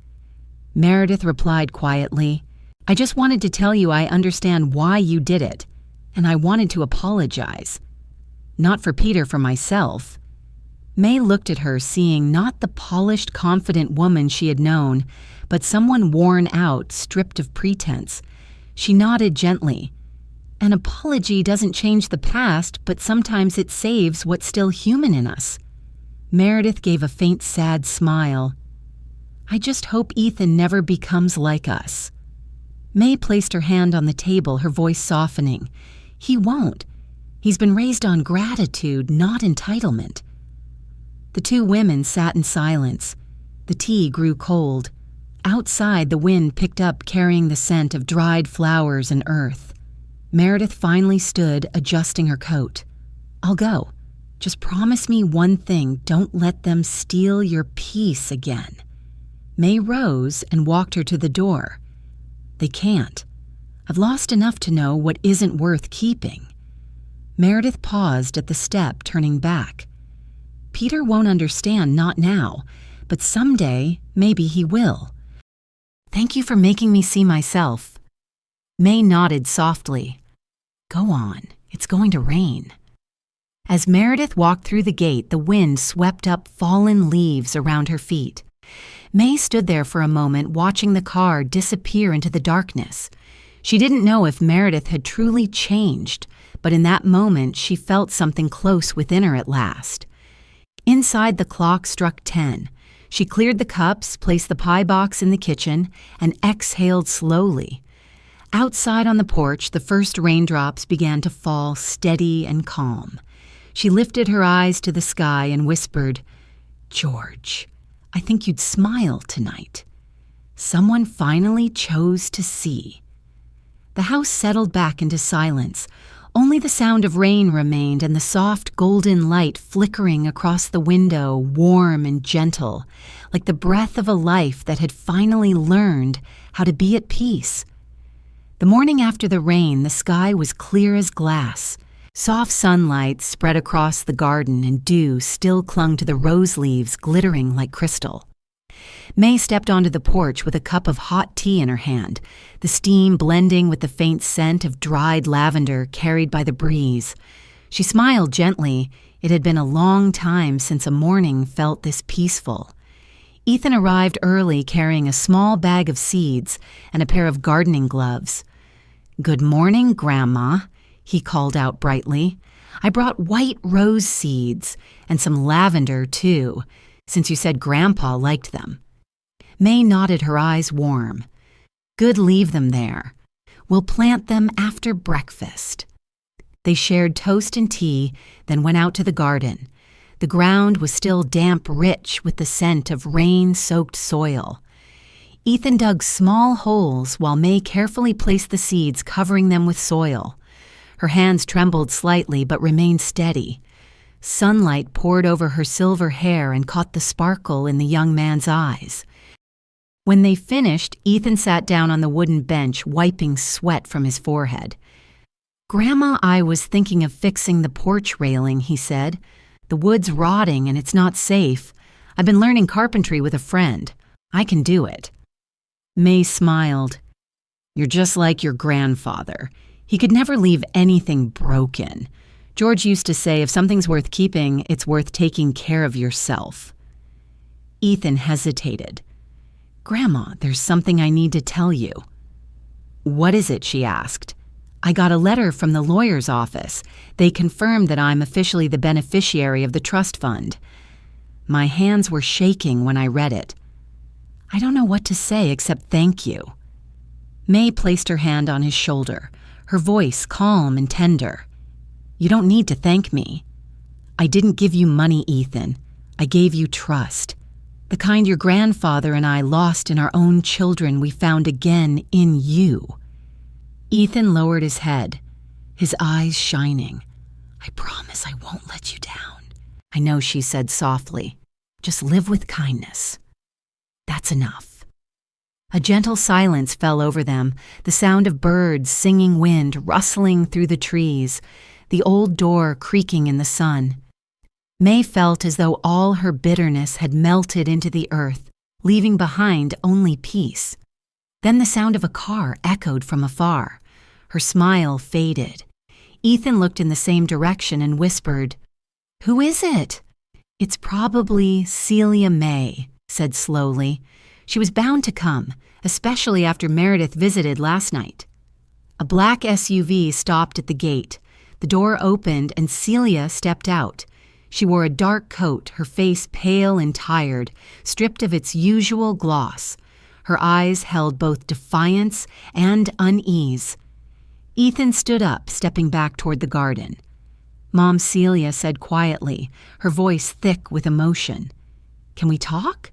A: Meredith replied quietly, I just wanted to tell you I understand why you did it, and I wanted to apologize. Not for Peter, for myself. May looked at her, seeing not the polished, confident woman she had known, but someone worn out, stripped of pretense. She nodded gently. An apology doesn't change the past, but sometimes it saves what's still human in us. Meredith gave a faint, sad smile. I just hope Ethan never becomes like us. May placed her hand on the table, her voice softening. He won't. He's been raised on gratitude, not entitlement. The two women sat in silence. The tea grew cold. Outside, the wind picked up, carrying the scent of dried flowers and earth. Meredith finally stood, adjusting her coat. I'll go. Just promise me one thing, don't let them steal your peace again. May rose and walked her to the door. They can't. I've lost enough to know what isn't worth keeping. Meredith paused at the step, turning back. Peter won't understand, not now, but someday, maybe he will. Thank you for making me see myself. May nodded softly. Go on, it's going to rain. As Meredith walked through the gate, the wind swept up fallen leaves around her feet. May stood there for a moment, watching the car disappear into the darkness. She didn't know if Meredith had truly changed, but in that moment she felt something close within her at last. Inside, the clock struck 10. She cleared the cups, placed the pie box in the kitchen, and exhaled slowly. Outside on the porch, the first raindrops began to fall, steady and calm. She lifted her eyes to the sky and whispered, George, I think you'd smile tonight. Someone finally chose to see. The house settled back into silence. Only the sound of rain remained and the soft golden light flickering across the window, warm and gentle, like the breath of a life that had finally learned how to be at peace. The morning after the rain, the sky was clear as glass. Soft sunlight spread across the garden and dew still clung to the rose leaves, glittering like crystal. May stepped onto the porch with a cup of hot tea in her hand, the steam blending with the faint scent of dried lavender carried by the breeze. She smiled gently. It had been a long time since a morning felt this peaceful. Ethan arrived early carrying a small bag of seeds and a pair of gardening gloves. Good morning, Grandma, he called out brightly. I brought white rose seeds and some lavender, too, since you said Grandpa liked them. May nodded, her eyes warm. Good, leave them there. We'll plant them after breakfast. They shared toast and tea, then went out to the garden. The ground was still damp, rich with the scent of rain-soaked soil. Ethan dug small holes while May carefully placed the seeds, covering them with soil. Her hands trembled slightly but remained steady. Sunlight poured over her silver hair and caught the sparkle in the young man's eyes. When they finished, Ethan sat down on the wooden bench, wiping sweat from his forehead. Grandma, I was thinking of fixing the porch railing, he said. The wood's rotting and it's not safe. I've been learning carpentry with a friend. I can do it. May smiled. You're just like your grandfather. He could never leave anything broken. George used to say, if something's worth keeping, it's worth taking care of yourself. Ethan hesitated. Grandma, there's something I need to tell you. What is it? She asked. I got a letter from the lawyer's office. They confirmed that I'm officially the beneficiary of the trust fund. My hands were shaking when I read it. I don't know what to say except thank you. May placed her hand on his shoulder, her voice calm and tender. You don't need to thank me. I didn't give you money, Ethan. I gave you trust. The kind your grandfather and I lost in our own children, we found again in you. Ethan lowered his head, his eyes shining. I promise I won't let you down. I know, she said softly. Just live with kindness. That's enough. A gentle silence fell over them, the sound of birds, singing wind rustling through the trees, the old door creaking in the sun. May felt as though all her bitterness had melted into the earth, leaving behind only peace. Then the sound of a car echoed from afar. Her smile faded. Ethan looked in the same direction and whispered, Who is it? It's probably Celia May, said slowly. She was bound to come, especially after Meredith visited last night. A black SUV stopped at the gate. The door opened and Celia stepped out. She wore a dark coat, her face pale and tired, stripped of its usual gloss. Her eyes held both defiance and unease. Ethan stood up, stepping back toward the garden. Mom Celia said quietly, her voice thick with emotion, "Can we talk?"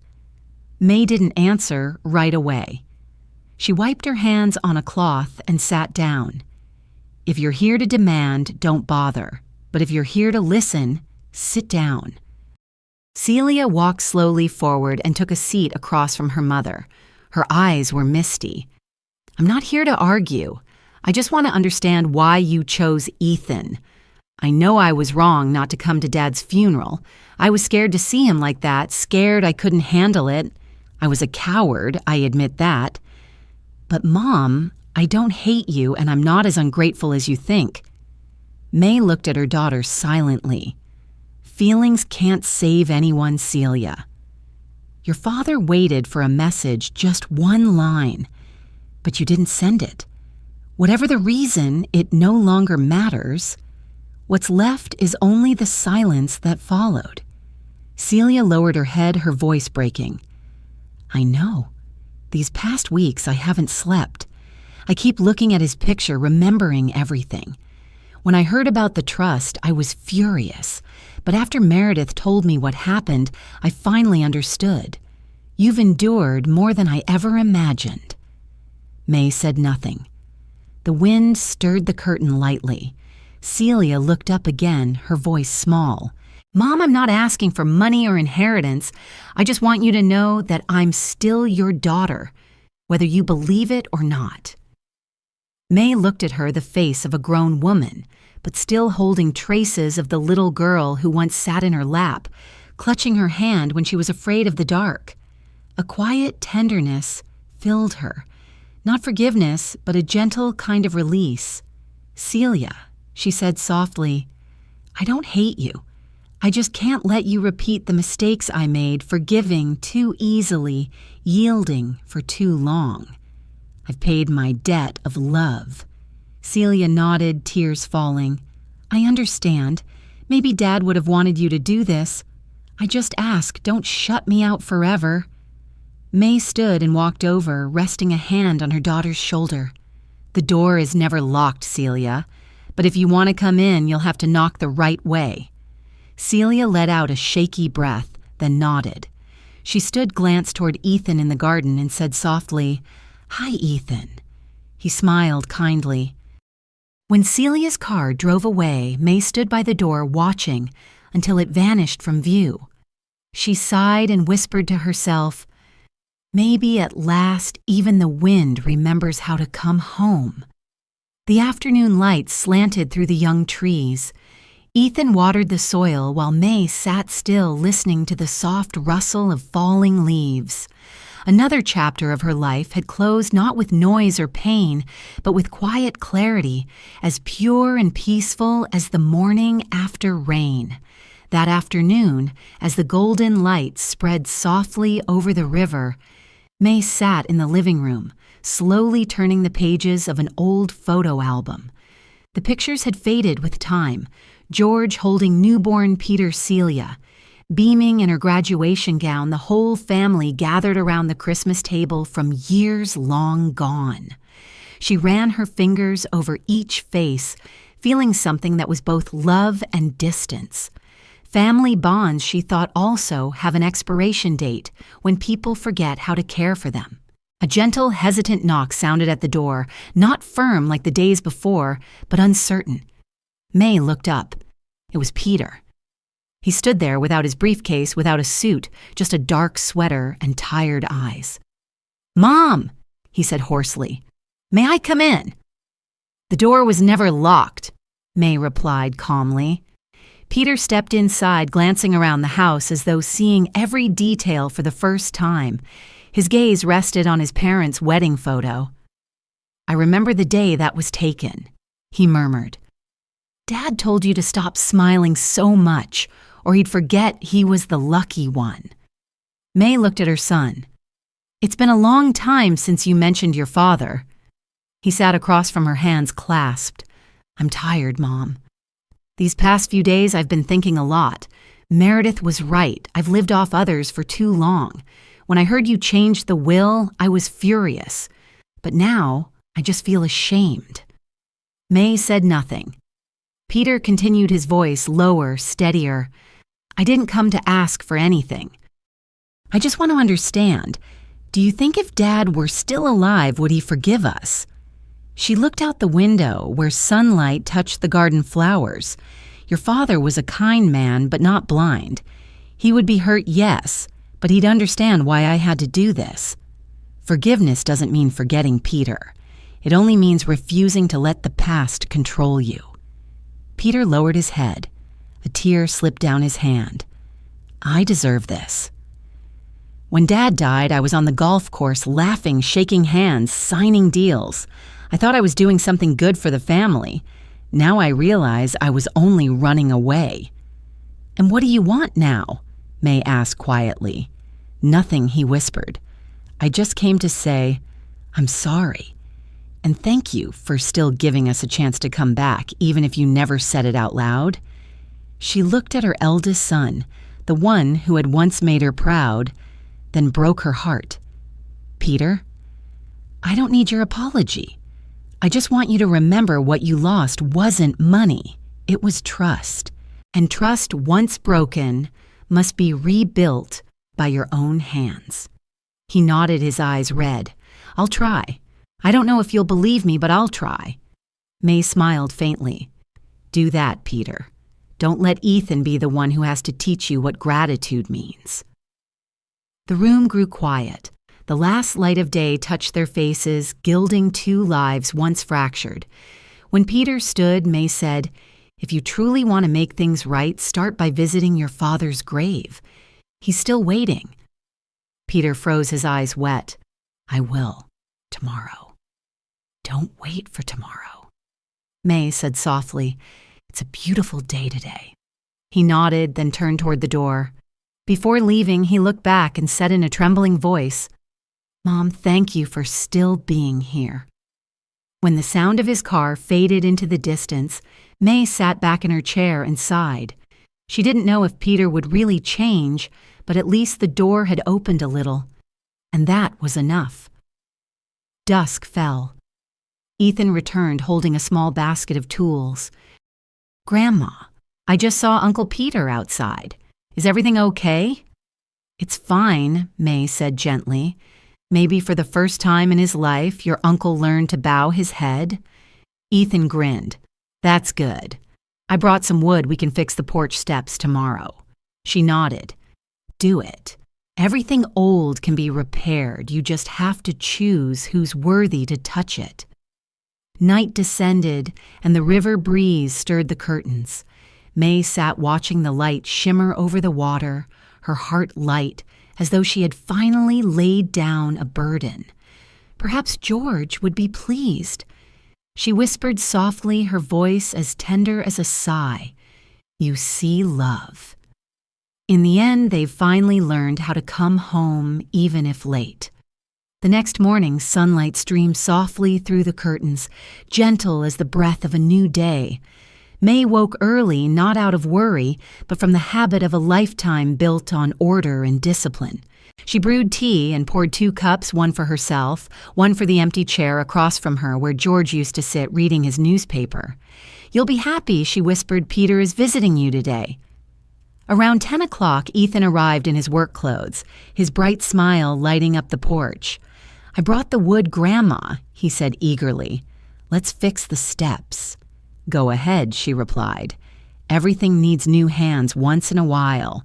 A: May didn't answer right away. She wiped her hands on a cloth and sat down. "If you're here to demand, don't bother. But if you're here to listen, sit down." Celia walked slowly forward and took a seat across from her mother. Her eyes were misty. "I'm not here to argue. I just want to understand why you chose Ethan. I know I was wrong not to come to Dad's funeral. I was scared to see him like that, scared I couldn't handle it. I was a coward, I admit that. But Mom, I don't hate you and I'm not as ungrateful as you think." May looked at her daughter silently. "Feelings can't save anyone, Celia. Your father waited for a message, just one line, but you didn't send it. Whatever the reason, it no longer matters. What's left is only the silence that followed." Celia lowered her head, her voice breaking. "I know. These past weeks I haven't slept. I keep looking at his picture, remembering everything. When I heard about the trust, I was furious. But after Meredith told me what happened, I finally understood. You've endured more than I ever imagined." May said nothing. The wind stirred the curtain lightly. Celia looked up again, her voice small. "Mom, I'm not asking for money or inheritance. I just want you to know that I'm still your daughter, whether you believe it or not." May looked at her, the face of a grown woman, but still holding traces of the little girl who once sat in her lap, clutching her hand when she was afraid of the dark. A quiet tenderness filled her. Not forgiveness, but a gentle kind of release. "Celia," she said softly, "I don't hate you. I just can't let you repeat the mistakes I made, forgiving too easily, yielding for too long. I've paid my debt of love." Celia nodded, tears falling. "I understand. Maybe Dad would have wanted you to do this. I just ask, don't shut me out forever." May stood and walked over, resting a hand on her daughter's shoulder. "The door is never locked, Celia, but if you want to come in, you'll have to knock the right way." Celia let out a shaky breath, then nodded. She stood, glanced toward Ethan in the garden, and said softly, "Hi, Ethan." He smiled kindly. When Celia's car drove away, May stood by the door watching until it vanished from view. She sighed and whispered to herself, "Maybe at last even the wind remembers how to come home." The afternoon light slanted through the young trees. Ethan watered the soil while May sat still, listening to the soft rustle of falling leaves. Another chapter of her life had closed not with noise or pain, but with quiet clarity, as pure and peaceful as the morning after rain. That afternoon, as the golden light spread softly over the river, May sat in the living room, slowly turning the pages of an old photo album. The pictures had faded with time, George holding newborn Peter Celia. Beaming in her graduation gown, the whole family gathered around the Christmas table from years long gone. She ran her fingers over each face, feeling something that was both love and distance. Family bonds, she thought, also have an expiration date when people forget how to care for them. A gentle, hesitant knock sounded at the door, not firm like the days before, but uncertain. May looked up. It was Peter. He stood there without his briefcase, without a suit, just a dark sweater and tired eyes. "Mom," he said hoarsely, "may I come in?" "The door was never locked," May replied calmly. Peter stepped inside, glancing around the house as though seeing every detail for the first time. His gaze rested on his parents' wedding photo. "I remember the day that was taken," he murmured. "Dad told you to stop smiling so much, or he'd forget he was the lucky one." May looked at her son. "It's been a long time since you mentioned your father." He sat across from her, hands clasped. I'm tired, Mom. These past few days I've been thinking a lot. Meredith was right. I've lived off others for too long. When I heard you changed the will, I was furious. But now, I just feel ashamed. May said nothing. Peter continued, his voice lower, steadier. I didn't come to ask for anything. I just want to understand. Do you think if Dad were still alive, would he forgive us? She looked out the window where sunlight touched the garden flowers. Your father was a kind man, but not blind. He would be hurt, yes, but he'd understand why I had to do this. Forgiveness doesn't mean forgetting Peter. It only means refusing to let the past control you. Peter lowered his head. A tear slipped down his hand. I deserve this. When Dad died, I was on the golf course laughing, shaking hands, signing deals. I thought I was doing something good for the family. Now I realize I was only running away. And what do you want now? May asked quietly. Nothing, he whispered. I just came to say, I'm sorry. And thank you for still giving us a chance to come back, even if you never said it out loud. She looked at her eldest son, the one who had once made her proud, then broke her heart. Peter, I don't need your apology. I just want you to remember what you lost wasn't money. It was trust. And trust, once broken, must be rebuilt by your own hands. He nodded, his eyes red. I'll try. I don't know if you'll believe me, but I'll try. May smiled faintly. Do that, Peter. Don't let Ethan be the one who has to teach you what gratitude means. The room grew quiet. The last light of day touched their faces, gilding two lives once fractured. When Peter stood, May said, If you truly want to make things right, start by visiting your father's grave. He's still waiting. Peter froze, his eyes wet. I will. Tomorrow. Don't wait for tomorrow. May said softly, It's a beautiful day today. He nodded, then turned toward the door. Before leaving, he looked back and said in a trembling voice, Mom, thank you for still being here. When the sound of his car faded into the distance, May sat back in her chair and sighed. She didn't know if Peter would really change, but at least the door had opened a little, and that was enough. Dusk fell. Ethan returned holding a small basket of tools. Grandma, I just saw Uncle Peter outside. Is everything okay? It's fine, May said gently. Maybe for the first time in his life, your uncle learned to bow his head. Ethan grinned. That's good. I brought some wood. We can fix the porch steps tomorrow. She nodded. Do it. Everything old can be repaired. You just have to choose who's worthy to touch it. Night descended, and the river breeze stirred the curtains. May sat watching the light shimmer over the water, her heart light, as though she had finally laid down a burden. Perhaps George would be pleased. She whispered softly, her voice as tender as a sigh, You see love. In the end, they finally learned how to come home, even if late. The next morning, sunlight streamed softly through the curtains, gentle as the breath of a new day. May woke early, not out of worry, but from the habit of a lifetime built on order and discipline. She brewed tea and poured 2 cups, one for herself, one for the empty chair across from her where George used to sit reading his newspaper. You'll be happy, she whispered, Peter is visiting you today. Around 10 o'clock, Ethan arrived in his work clothes, his bright smile lighting up the porch. I brought the wood, Grandma, he said eagerly. Let's fix the steps. Go ahead, she replied. Everything needs new hands once in a while.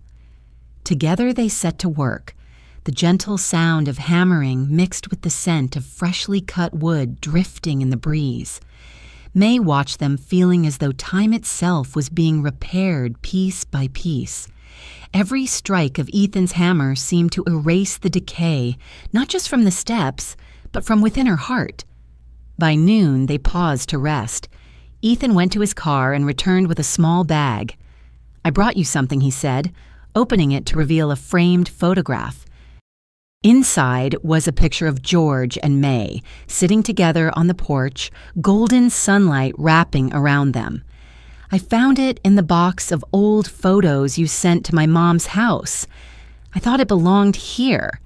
A: Together they set to work, the gentle sound of hammering mixed with the scent of freshly cut wood drifting in the breeze. May watched them, feeling as though time itself was being repaired piece by piece. Every strike of Ethan's hammer seemed to erase the decay, not just from the steps, but from within her heart. By noon, they paused to rest. Ethan went to his car and returned with a small bag. I brought you something, he said, opening it to reveal a framed photograph. Inside was a picture of George and May sitting together on the porch, golden sunlight wrapping around them. I found it in the box of old photos you sent to my mom's house. I thought it belonged here.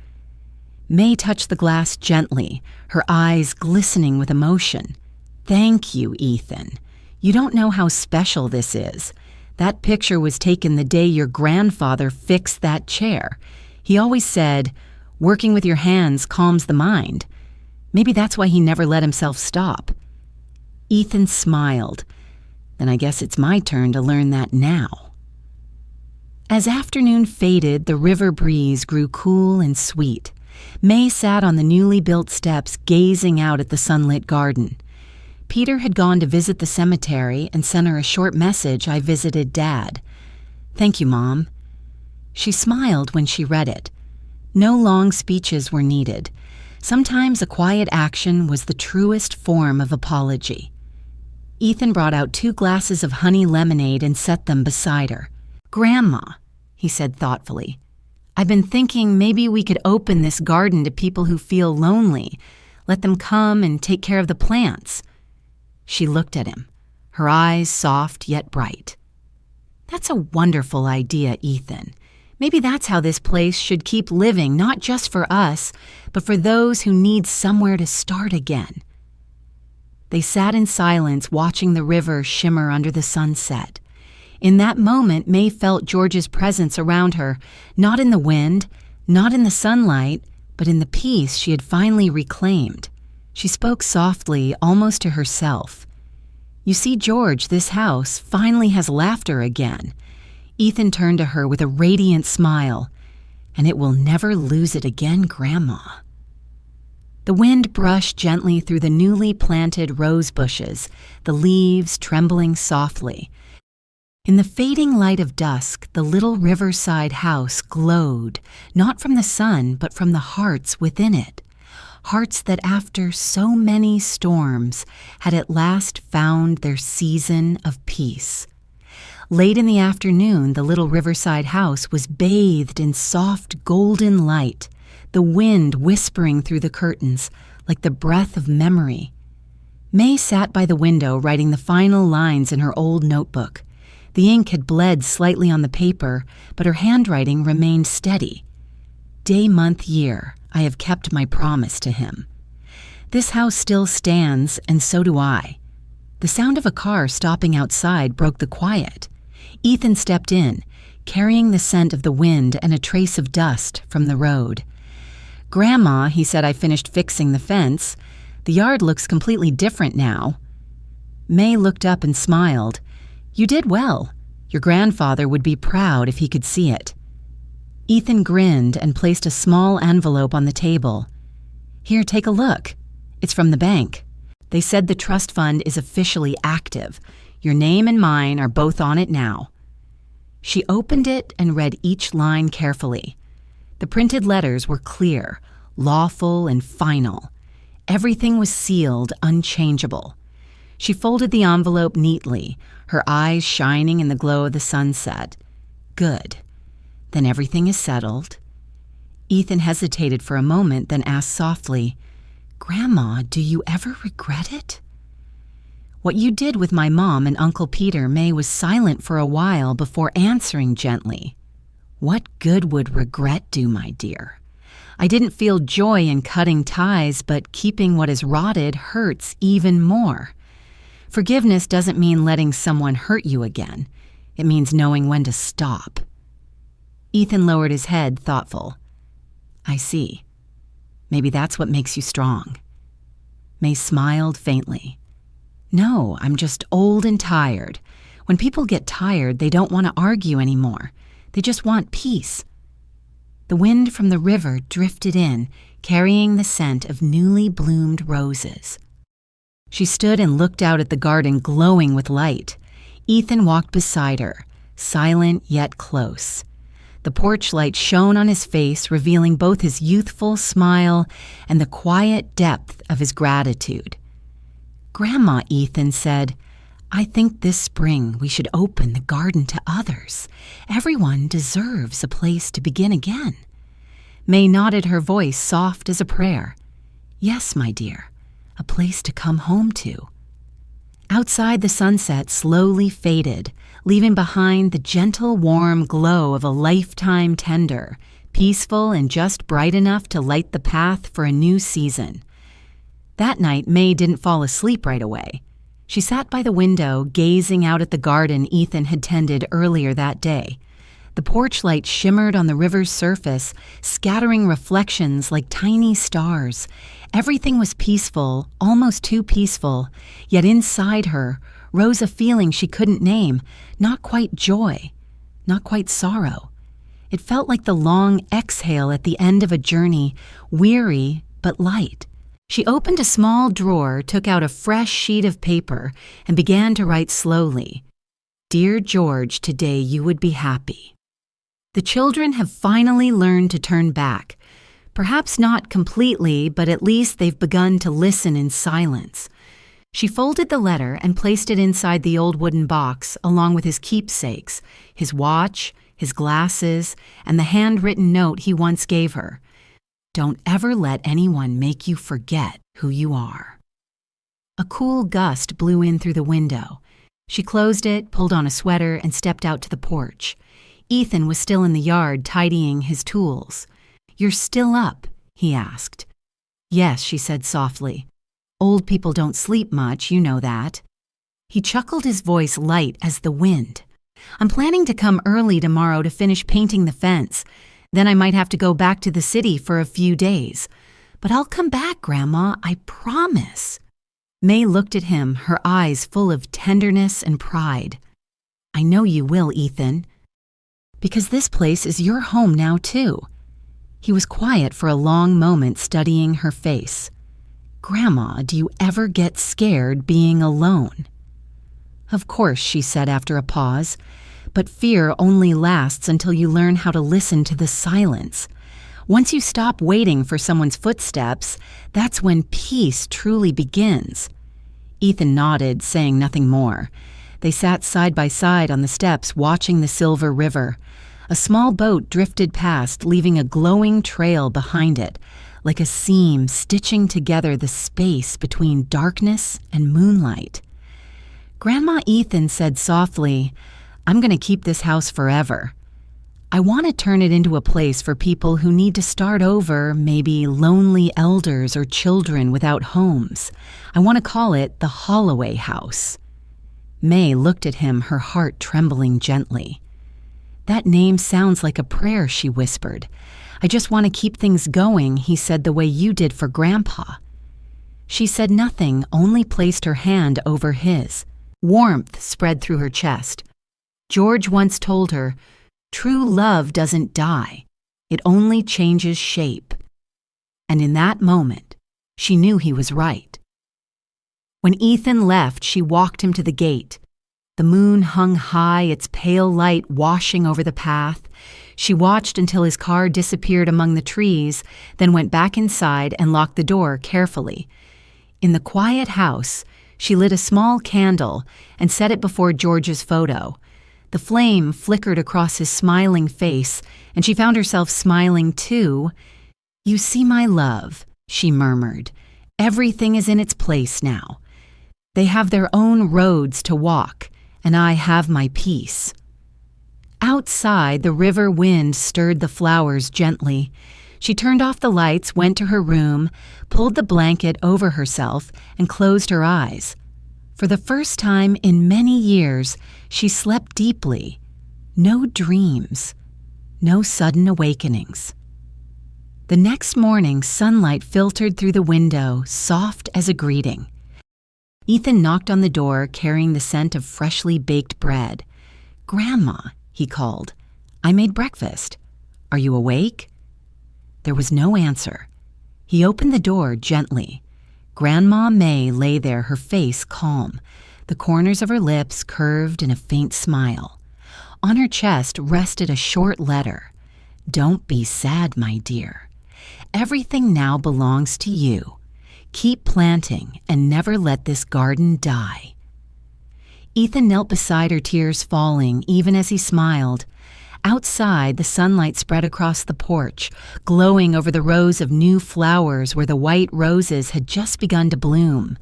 A: May touched the glass gently, her eyes glistening with emotion. Thank you, Ethan. You don't know how special this is. That picture was taken the day your grandfather fixed that chair. He always said, working with your hands calms the mind. Maybe that's why he never let himself stop. Ethan smiled. Then I guess it's my turn to learn that now. As afternoon faded, the river breeze grew cool and sweet. May sat on the newly built steps gazing out at the sunlit garden. Peter had gone to visit the cemetery and sent her a short message I visited Dad. Thank you, Mom. She smiled when she read it. No long speeches were needed. Sometimes a quiet action was the truest form of apology. Ethan brought out 2 glasses of honey lemonade and set them beside her. Grandma, he said thoughtfully, I've been thinking maybe we could open this garden to people who feel lonely, let them come and take care of the plants. She looked at him, her eyes soft yet bright. That's a wonderful idea, Ethan. Maybe that's how this place should keep living, not just for us, but for those who need somewhere to start again. They sat in silence, watching the river shimmer under the sunset. In that moment, May felt George's presence around her, not in the wind, not in the sunlight, but in the peace she had finally reclaimed. She spoke softly, almost to herself. You see, George, this house finally has laughter again. Ethan turned to her with a radiant smile. And it will never lose it again, Grandma. The wind brushed gently through the newly planted rose bushes, the leaves trembling softly. In the fading light of dusk, the little riverside house glowed, not from the sun, but from the hearts within it. Hearts that after so many storms had at last found their season of peace. Late in the afternoon, the little riverside house was bathed in soft golden light, the wind whispering through the curtains like the breath of memory. May sat by the window writing the final lines in her old notebook. The ink had bled slightly on the paper, but her handwriting remained steady. Day, month, year, I have kept my promise to him. This house still stands, and so do I. The sound of a car stopping outside broke the quiet. Ethan stepped in, carrying the scent of the wind and a trace of dust from the road. Grandma, he said, I finished fixing the fence. The yard looks completely different now. May looked up and smiled. You did well. Your grandfather would be proud if he could see it. Ethan grinned and placed a small envelope on the table. Here, take a look. It's from the bank. They said the trust fund is officially active. Your name and mine are both on it now. She opened it and read each line carefully. The printed letters were clear, lawful, and final. Everything was sealed, unchangeable. She folded the envelope neatly, her eyes shining in the glow of the sunset. Good. Then everything is settled. Ethan hesitated for a moment, then asked softly, Grandma, do you ever regret it? What you did with my mom and Uncle Peter, May was silent for a while before answering gently. What good would regret do, my dear? I didn't feel joy in cutting ties, but keeping what is rotted hurts even more. Forgiveness doesn't mean letting someone hurt you again. It means knowing when to stop. Ethan lowered his head, thoughtful. I see. Maybe that's what makes you strong. May smiled faintly. No, I'm just old and tired. When people get tired, they don't want to argue anymore. They just want peace. The wind from the river drifted in, carrying the scent of newly bloomed roses. She stood and looked out at the garden glowing with light. Ethan walked beside her, silent yet close. The porch light shone on his face, revealing both his youthful smile and the quiet depth of his gratitude. Grandma, Ethan said, I think this spring we should open the garden to others. Everyone deserves a place to begin again. May nodded, her voice soft as a prayer. Yes, my dear, a place to come home to. Outside, the sunset slowly faded, leaving behind the gentle, warm glow of a lifetime tender, peaceful and just bright enough to light the path for a new season. That night, May didn't fall asleep right away. She sat by the window, gazing out at the garden Ethan had tended earlier that day. The porch light shimmered on the river's surface, scattering reflections like tiny stars. Everything was peaceful, almost too peaceful, yet inside her rose a feeling she couldn't name, not quite joy, not quite sorrow. It felt like the long exhale at the end of a journey, weary but light. She opened a small drawer, took out a fresh sheet of paper, and began to write slowly. Dear George, today you would be happy. The children have finally learned to turn back. Perhaps not completely, but at least they've begun to listen in silence. She folded the letter and placed it inside the old wooden box, along with his keepsakes, his watch, his glasses, and the handwritten note he once gave her. Don't ever let anyone make you forget who you are. A cool gust blew in through the window. She closed it, pulled on a sweater, and stepped out to the porch. Ethan was still in the yard tidying his tools. You're still up? He asked. Yes, she said softly. Old people don't sleep much, you know that. He chuckled, his voice light as the wind. I'm planning to come early tomorrow to finish painting the fence. Then I might have to go back to the city for a few days. But I'll come back, Grandma, I promise. May looked at him, her eyes full of tenderness and pride. I know you will, Ethan. Because this place is your home now, too. He was quiet for a long moment, studying her face. Grandma, do you ever get scared being alone? Of course, she said after a pause. But fear only lasts until you learn how to listen to the silence. Once you stop waiting for someone's footsteps, that's when peace truly begins. Ethan nodded, saying nothing more. They sat side by side on the steps, watching the silver river. A small boat drifted past, leaving a glowing trail behind it, like a seam stitching together the space between darkness and moonlight. Grandma, Ethan said softly, I'm going to keep this house forever. I want to turn it into a place for people who need to start over, maybe lonely elders or children without homes. I want to call it the Holloway House. May looked at him, her heart trembling gently. That name sounds like a prayer, she whispered. I just want to keep things going, he said, the way you did for Grandpa. She said nothing, only placed her hand over his. Warmth spread through her chest. George once told her, true love doesn't die. It only changes shape. And in that moment, she knew he was right. When Ethan left, she walked him to the gate. The moon hung high, its pale light washing over the path. She watched until his car disappeared among the trees, then went back inside and locked the door carefully. In the quiet house, she lit a small candle and set it before George's photo. The flame flickered across his smiling face, and she found herself smiling too. You see, my love, she murmured. Everything is in its place now. They have their own roads to walk, and I have my peace. Outside, the river wind stirred the flowers gently. She turned off the lights, went to her room, pulled the blanket over herself, and closed her eyes. For the first time in many years, she slept deeply. No dreams, no sudden awakenings. The next morning, sunlight filtered through the window, soft as a greeting. Ethan knocked on the door, carrying the scent of freshly baked bread. Grandma, he called, I made breakfast. Are you awake? There was no answer. He opened the door gently. Grandma May lay there, her face calm, the corners of her lips curved in a faint smile. On her chest rested a short letter. Don't be sad, my dear. Everything now belongs to you. Keep planting and never let this garden die. Ethan knelt beside her, tears falling even as he smiled. Outside, the sunlight spread across the porch, glowing over the rows of new flowers where the white roses had just begun to bloom.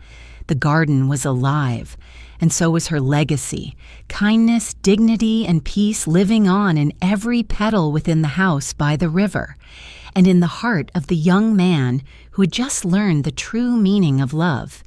A: The garden was alive, and so was her legacy, kindness, dignity, and peace living on in every petal within the house by the river, and in the heart of the young man who had just learned the true meaning of love.